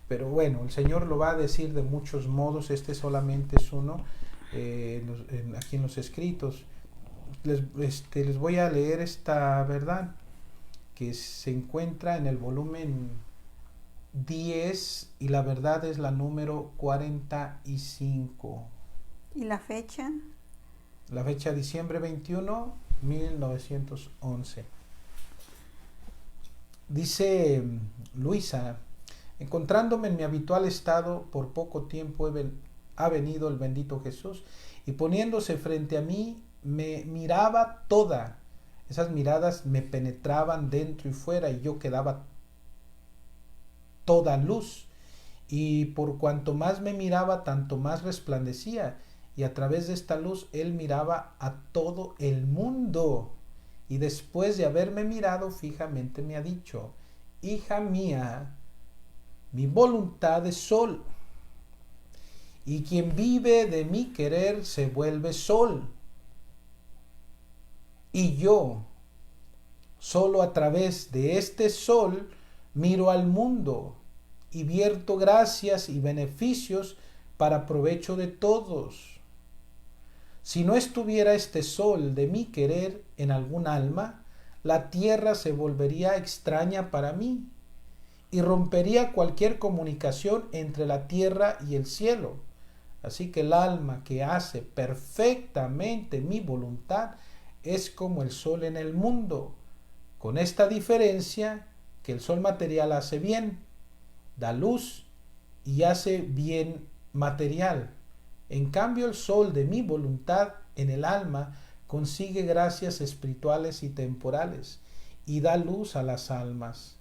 Pero bueno, el Señor lo va a decir de muchos modos, este solamente es uno, aquí en los escritos. Les voy a leer esta verdad que se encuentra en el volumen 10 y la verdad es la número 45. ¿Y la fecha? La fecha diciembre 21, 1911. Dice Luisa: encontrándome en mi habitual estado, por poco tiempo ha venido el bendito Jesús y poniéndose frente a mí me miraba toda. Esas miradas me penetraban dentro y fuera y yo quedaba toda luz. Y por cuanto más me miraba, tanto más resplandecía. Y a través de esta luz él miraba a todo el mundo. Y después de haberme mirado fijamente me ha dicho: hija mía, mi voluntad es sol. Y quien vive de mi querer se vuelve sol. Y yo, solo a través de este sol, miro al mundo y vierto gracias y beneficios para provecho de todos. Si no estuviera este sol de mi querer en algún alma, la tierra se volvería extraña para mí y rompería cualquier comunicación entre la tierra y el cielo. Así que el alma que hace perfectamente mi voluntad es como el sol en el mundo, con esta diferencia que el sol material hace bien, da luz y hace bien material. En cambio, el sol de mi voluntad en el alma consigue gracias espirituales y temporales y da luz a las almas.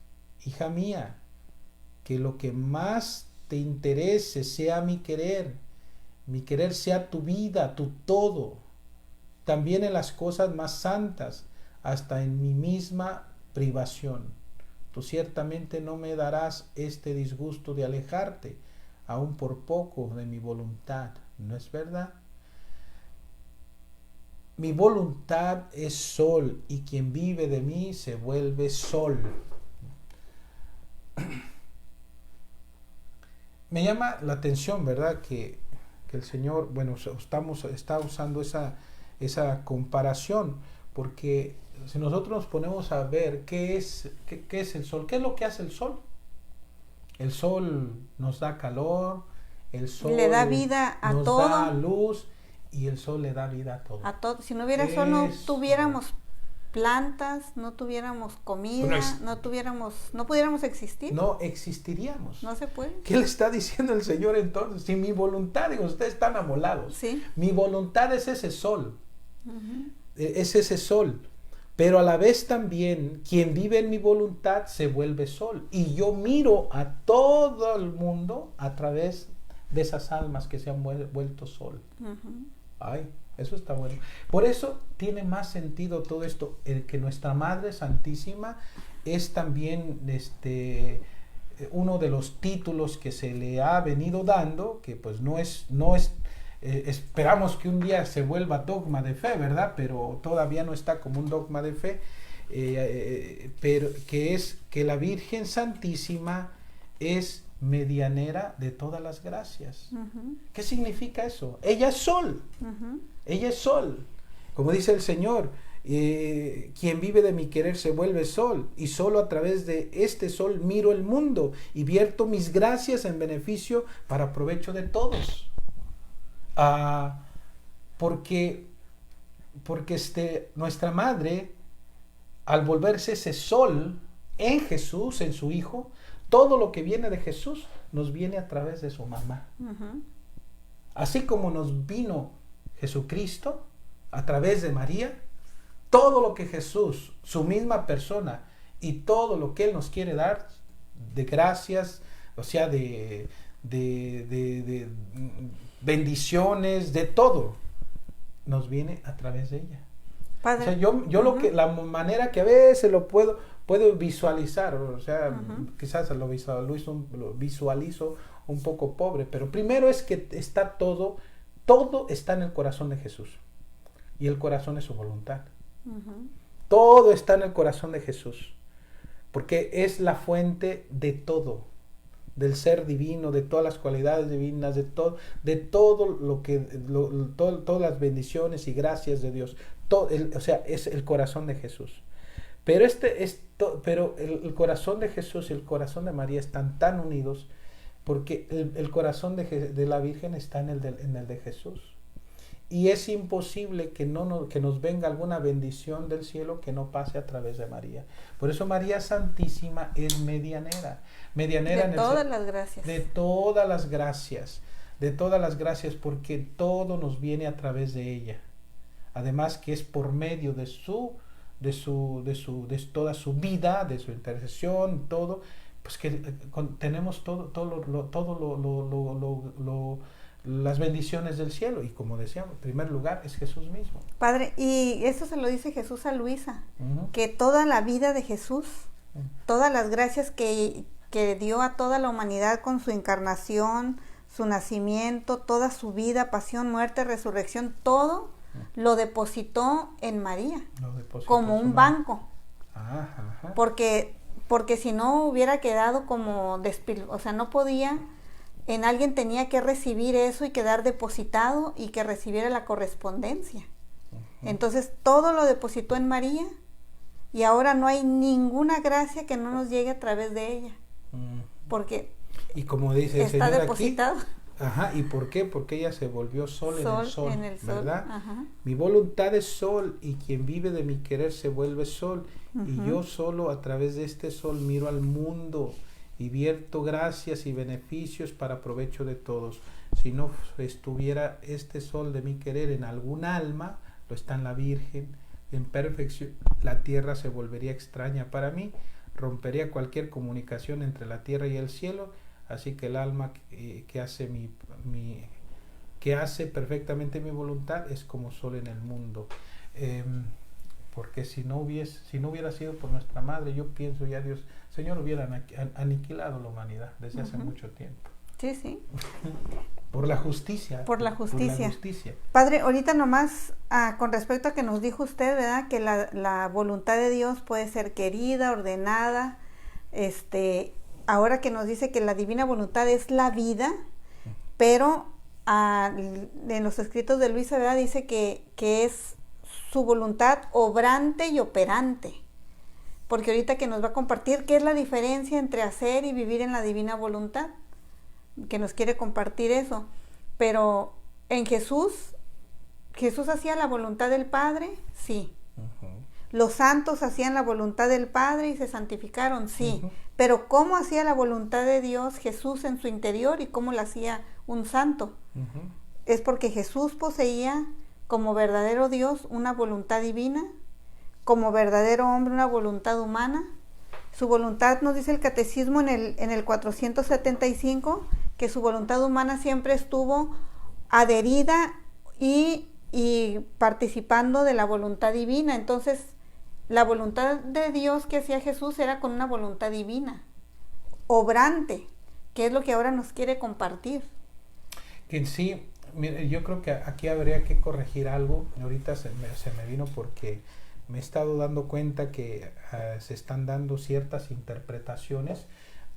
Hija mía, que lo que más te interese sea mi querer sea tu vida, tu todo, también en las cosas más santas, hasta en mi misma privación. Tú ciertamente no me darás este disgusto de alejarte, aun por poco, de mi voluntad, ¿no es verdad? Mi voluntad es sol, y quien vive de mí se vuelve sol. Me llama la atención, ¿verdad?, que el Señor, bueno, está usando esa comparación, porque si nosotros nos ponemos a ver qué es el sol, ¿qué es lo que hace el sol? El sol nos da calor, el sol le da vida a nos todo. da luz, y el sol le da vida a todo. A todo. Si no hubiera sol, no tuviéramos plantas, no tuviéramos comida, no pudiéramos existir. No existiríamos. No se puede. ¿Qué le está diciendo el Señor entonces? Si mi voluntad, digo, ustedes están amolados. Sí. Mi voluntad es ese sol. Es ese sol. Pero a la vez también, quien vive en mi voluntad se vuelve sol. Y yo miro a todo el mundo a través de esas almas que se han vuelto sol. Ay, eso está bueno. Por eso tiene más sentido todo esto, que nuestra Madre Santísima es también uno de los títulos que se le ha venido dando, que pues no es esperamos que un día se vuelva dogma de fe, ¿verdad? Pero todavía no está como un dogma de fe, pero que es que la Virgen Santísima es medianera de todas las gracias. ¿Qué significa eso? Ella es sol. Ella es sol. Como dice el Señor, quien vive de mi querer se vuelve sol, y solo a través de este sol miro el mundo y vierto mis gracias en beneficio para provecho de todos. Porque nuestra Madre, al volverse ese sol en Jesús, en su Hijo, todo lo que viene de Jesús nos viene a través de su mamá. Así como nos vino Jesucristo a través de María, todo lo que Jesús, su misma persona, y todo lo que Él nos quiere dar de gracias, o sea, de de bendiciones, de todo, nos viene a través de ella. Padre. O sea, yo lo que, la manera que a veces lo puedo visualizar, o sea, quizás lo visualizo un poco pobre, pero primero es que está todo está en el corazón de Jesús, y el corazón es su voluntad. Todo está en el corazón de Jesús, porque es la fuente de todo, del ser divino, de todas las cualidades divinas, de todo lo que, todas las bendiciones y gracias de Dios. O sea, es el corazón de Jesús. Pero el corazón de Jesús y el corazón de María están tan unidos, porque el corazón de la Virgen está en el de Jesús. Y es imposible que nos venga alguna bendición del cielo que no pase a través de María. Por eso María Santísima es medianera. Medianera de todas las gracias. De todas las gracias. De todas las gracias, porque todo nos viene a través de ella. Además que es por medio de toda su vida, de su intercesión, todo, pues que tenemos las bendiciones del cielo. Y como decíamos, en primer lugar es Jesús mismo. Padre, y eso se lo dice Jesús a Luisa, que toda la vida de Jesús, todas las gracias que dio a toda la humanidad con su encarnación, su nacimiento, toda su vida, pasión, muerte, resurrección, todo lo depositó en María, como un banco. Porque si no hubiera quedado como o sea, no podía, en alguien tenía que recibir eso y quedar depositado y que recibiera la correspondencia. Entonces todo lo depositó en María, y ahora no hay ninguna gracia que no nos llegue a través de ella, porque y como dice el está Señor depositado aquí, ¿y por qué? Porque ella se volvió sol en el sol, ¿verdad? Ajá. Mi voluntad es sol, y quien vive de mi querer se vuelve sol, y yo solo a través de este sol miro al mundo y vierto gracias y beneficios para provecho de todos. Si no estuviera este sol de mi querer en algún alma, lo está en la Virgen, en perfección, la tierra se volvería extraña para mí, rompería cualquier comunicación entre la tierra y el cielo. Así que el alma que hace perfectamente mi voluntad es como sol en el mundo. Porque si no hubiera sido por nuestra madre, yo pienso ya Dios, Señor, hubiera aniquilado la humanidad desde hace mucho tiempo. Sí. Por la justicia. Por la justicia. Padre, ahorita nomás, con respecto a que nos dijo usted, ¿verdad? Que la voluntad de Dios puede ser querida, ordenada, ahora que nos dice que la divina voluntad es la vida, pero en los escritos de Luisa, ¿verdad? Dice que es su voluntad obrante y operante, porque ahorita que nos va a compartir qué es la diferencia entre hacer y vivir en la divina voluntad, que nos quiere compartir eso. Pero en Jesús hacía la voluntad del Padre, sí. Los santos hacían la voluntad del Padre y se santificaron, sí. Pero ¿cómo hacía la voluntad de Dios Jesús en su interior y cómo la hacía un santo? Es porque Jesús poseía como verdadero Dios una voluntad divina, como verdadero hombre una voluntad humana. Su voluntad, nos dice el Catecismo en el 475, que su voluntad humana siempre estuvo adherida y participando de la voluntad divina. Entonces, la voluntad de Dios que hacía Jesús era con una voluntad divina, obrante, que es lo que ahora nos quiere compartir. Que sí, mire, yo creo que aquí habría que corregir algo. Ahorita se me vino porque me he estado dando cuenta que se están dando ciertas interpretaciones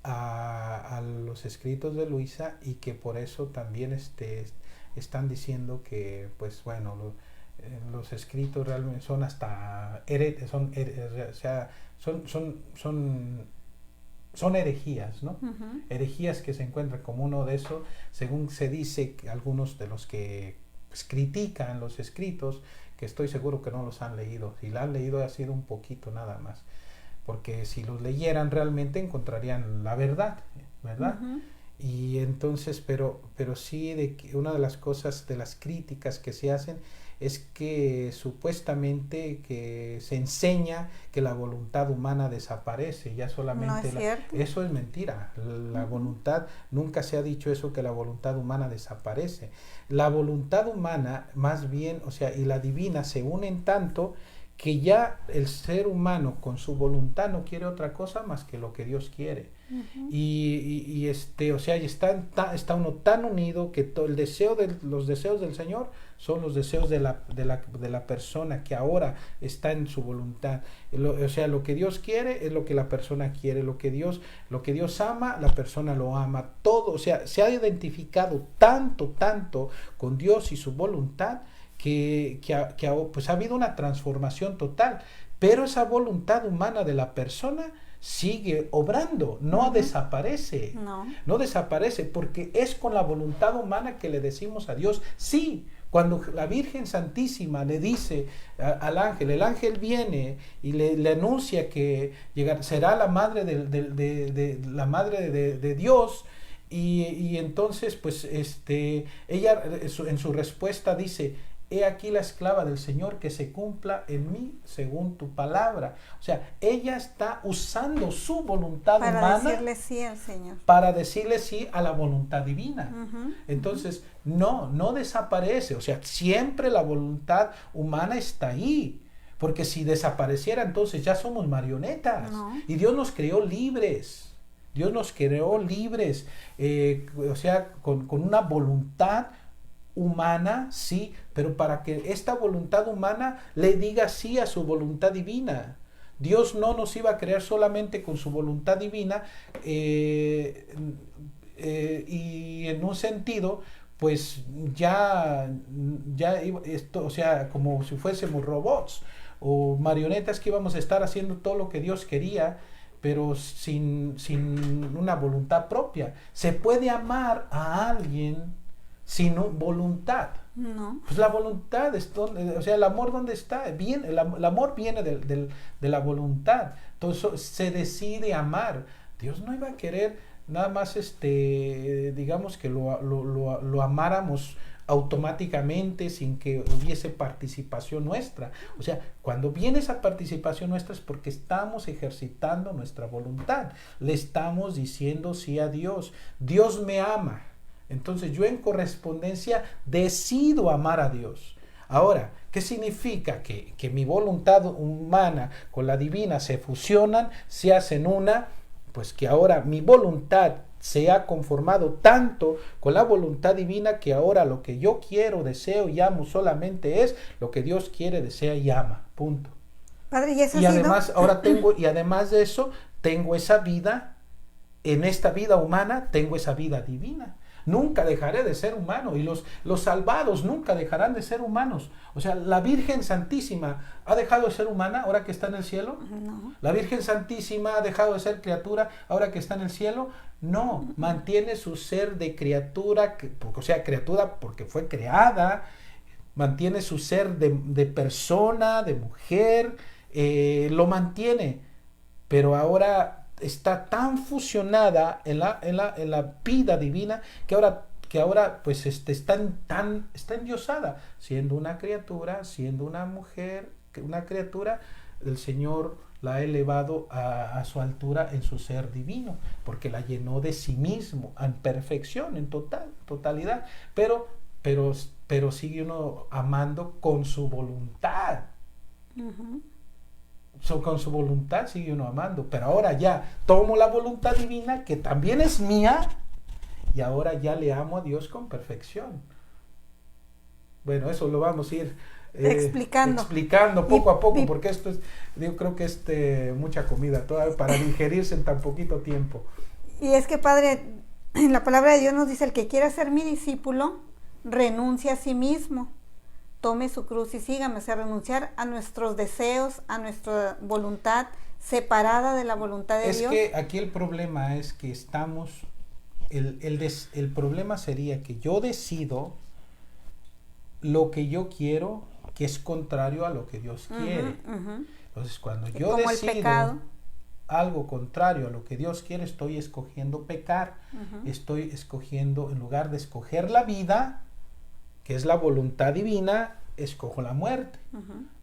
a los escritos de Luisa, y que por eso también están diciendo que, pues bueno, los escritos realmente son hasta son herejías, ¿no? Herejías que se encuentran como uno de esos, según se dice, que algunos de los que pues critican los escritos, que estoy seguro que no los han leído. Si la han leído ha sido un poquito nada más, porque si los leyeran realmente encontrarían la verdad, ¿verdad? Y entonces, pero sí, de que una de las cosas, de las críticas que se hacen, es que supuestamente que se enseña que la voluntad humana desaparece, ya solamente no es cierto. Eso es mentira. La voluntad, nunca se ha dicho eso, que la voluntad humana desaparece. La voluntad humana, más bien, o sea, y la divina se unen tanto que ya el ser humano con su voluntad no quiere otra cosa más que lo que Dios quiere. O sea, y está uno tan unido que los deseos del Señor son los deseos de la persona que ahora está en su voluntad. O sea, lo que Dios quiere es lo que la persona quiere, lo que Dios ama, la persona lo ama. Todo, o sea, se ha identificado tanto con Dios y su voluntad que pues ha habido una transformación total, pero esa voluntad humana de la persona sigue obrando, no desaparece, no desaparece, porque es con la voluntad humana que le decimos a Dios sí. Cuando la Virgen Santísima le dice al ángel, el ángel viene y le anuncia que será la madre de Dios, y entonces pues ella en su respuesta dice: he aquí la esclava del Señor, que se cumpla en mí según tu palabra. O sea, ella está usando su voluntad humana para decirle sí al Señor, para decirle sí a la voluntad divina. Entonces, no desaparece. O sea, siempre la voluntad humana está ahí. Porque si desapareciera, entonces ya somos marionetas. Y Dios nos creó libres. Dios nos creó libres. O sea, con una voluntad humana, sí, pero para que esta voluntad humana le diga sí a su voluntad divina. Dios no nos iba a crear solamente con su voluntad divina, y en un sentido, pues ya esto, o sea, como si fuésemos robots o marionetas que íbamos a estar haciendo todo lo que Dios quería, pero sin una voluntad propia. Se puede amar a alguien sin voluntad. No. Pues la voluntad es donde, o sea, el amor, ¿dónde está? Bien, el amor viene de la voluntad. Entonces se decide amar. Dios no iba a querer nada más digamos que lo amáramos automáticamente sin que hubiese participación nuestra. O sea, cuando viene esa participación nuestra es porque estamos ejercitando nuestra voluntad. Le estamos diciendo sí a Dios. Dios me ama. Entonces yo en correspondencia decido amar a Dios. Ahora, ¿qué significa? Que mi voluntad humana con la divina se fusionan, se hacen una, pues que ahora mi voluntad se ha conformado tanto con la voluntad divina que ahora lo que yo quiero, deseo y amo solamente es lo que Dios quiere, desea y ama. Punto. Padre, ¿y eso además, además de eso, tengo esa vida, en esta vida humana, tengo esa vida divina. Nunca dejaré de ser humano, y los salvados nunca dejarán de ser humanos. O sea, la Virgen Santísima ha dejado de ser humana ahora que está en el cielo. No. La Virgen Santísima ha dejado de ser criatura ahora que está en el cielo. No, mantiene su ser de criatura, o sea, criatura porque fue creada, mantiene su ser de persona, de mujer, lo mantiene, pero ahora está tan fusionada en la vida divina que ahora pues está endiosada, siendo una criatura, siendo una mujer, una criatura. El Señor la ha elevado a su altura en su ser divino, porque la llenó de sí mismo en perfección, en totalidad, pero sigue uno amando con su voluntad. Con su voluntad sigue uno amando, pero ahora ya tomo la voluntad divina, que también es mía, y ahora ya le amo a Dios con perfección. Bueno, eso lo vamos a ir explicando poco a poco, porque esto es, yo creo que es mucha comida todavía para digerirse en tan poquito tiempo. Y es que, Padre, en la palabra de Dios nos dice: el que quiera ser mi discípulo, renuncia a sí mismo, tome su cruz y sígame. O sea, renunciar a nuestros deseos, a nuestra voluntad separada de la voluntad de Dios. Es que aquí el problema es que estamos, el problema sería que yo decido lo que yo quiero, que es contrario a lo que Dios quiere. Entonces, cuando yo decido algo contrario a lo que Dios quiere, estoy escogiendo pecar. Estoy escogiendo, en lugar de escoger la vida, que es la voluntad divina, escojo la muerte,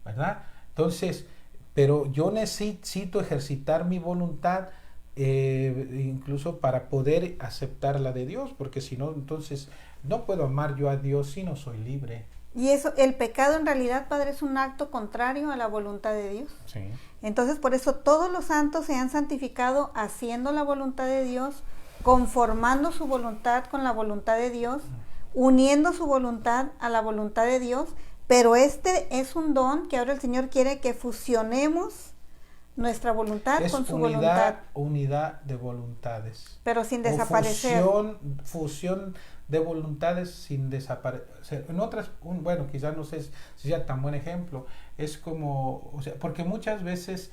¿verdad? Entonces, pero yo necesito ejercitar mi voluntad, incluso para poder aceptar la de Dios, porque si no, entonces no puedo amar yo a Dios si no soy libre. Y eso, el pecado en realidad, Padre, es un acto contrario a la voluntad de Dios. Sí. Entonces, por eso todos los santos se han santificado haciendo la voluntad de Dios, conformando su voluntad con la voluntad de Dios, uniendo su voluntad a la voluntad de Dios, pero este es un don que ahora el Señor quiere que fusionemos nuestra voluntad con su voluntad. Unidad de voluntades. Pero sin desaparecer. Fusión de voluntades sin desaparecer. En otras, bueno, quizás no sé si sea tan buen ejemplo, es como, o sea, porque muchas veces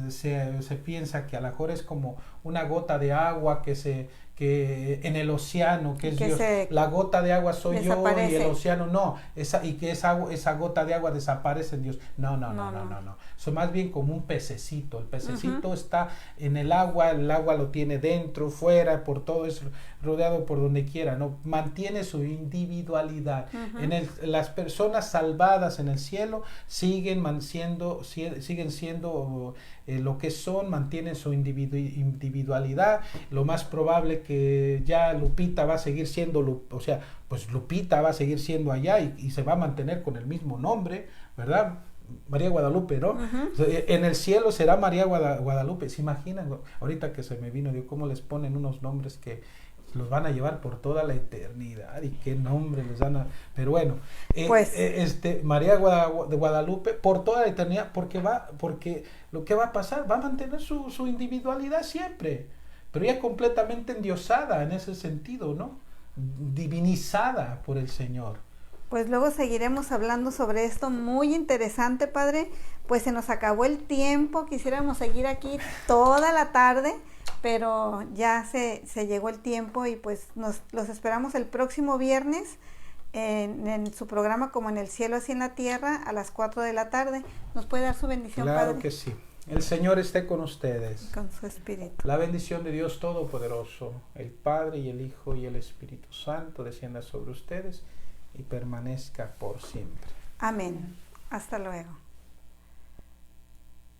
se piensa que a lo mejor es como una gota de agua que en el océano, que es Dios, la gota de agua soy desaparece. Yo y el océano no, y que esa gota de agua desaparece en Dios. No. Eso más bien como un pececito. El pececito está en el agua lo tiene dentro, fuera, por todo eso, rodeado por donde quiera, ¿no? Mantiene su individualidad. Las personas salvadas en el cielo siguen siendo lo que son, mantienen su individualidad. Lo más probable que ya Lupita va a seguir siendo, Lupita va a seguir siendo allá y se va a mantener con el mismo nombre, ¿verdad? María Guadalupe, ¿no? En el cielo será María Guadalupe. ¿Se imaginan? Ahorita que se me vino, digo, cómo les ponen unos nombres que los van a llevar por toda la eternidad, y qué nombre les dan pero bueno, María de Guadalupe por toda la eternidad, porque lo que va a pasar, va a mantener su individualidad siempre, pero ya completamente endiosada en ese sentido, ¿no? Divinizada por el Señor. Pues luego seguiremos hablando sobre esto, muy interesante, Padre. Pues se nos acabó el tiempo, quisiéramos seguir aquí toda la tarde, pero ya se llegó el tiempo y pues los esperamos el próximo viernes en su programa Como en el Cielo, Así en la Tierra, a las 4 de la tarde. ¿Nos puede dar su bendición, Padre? Claro que sí. El Señor esté con ustedes. Con su Espíritu. La bendición de Dios Todopoderoso, el Padre y el Hijo y el Espíritu Santo descienda sobre ustedes y permanezca por siempre. Amén. Hasta luego.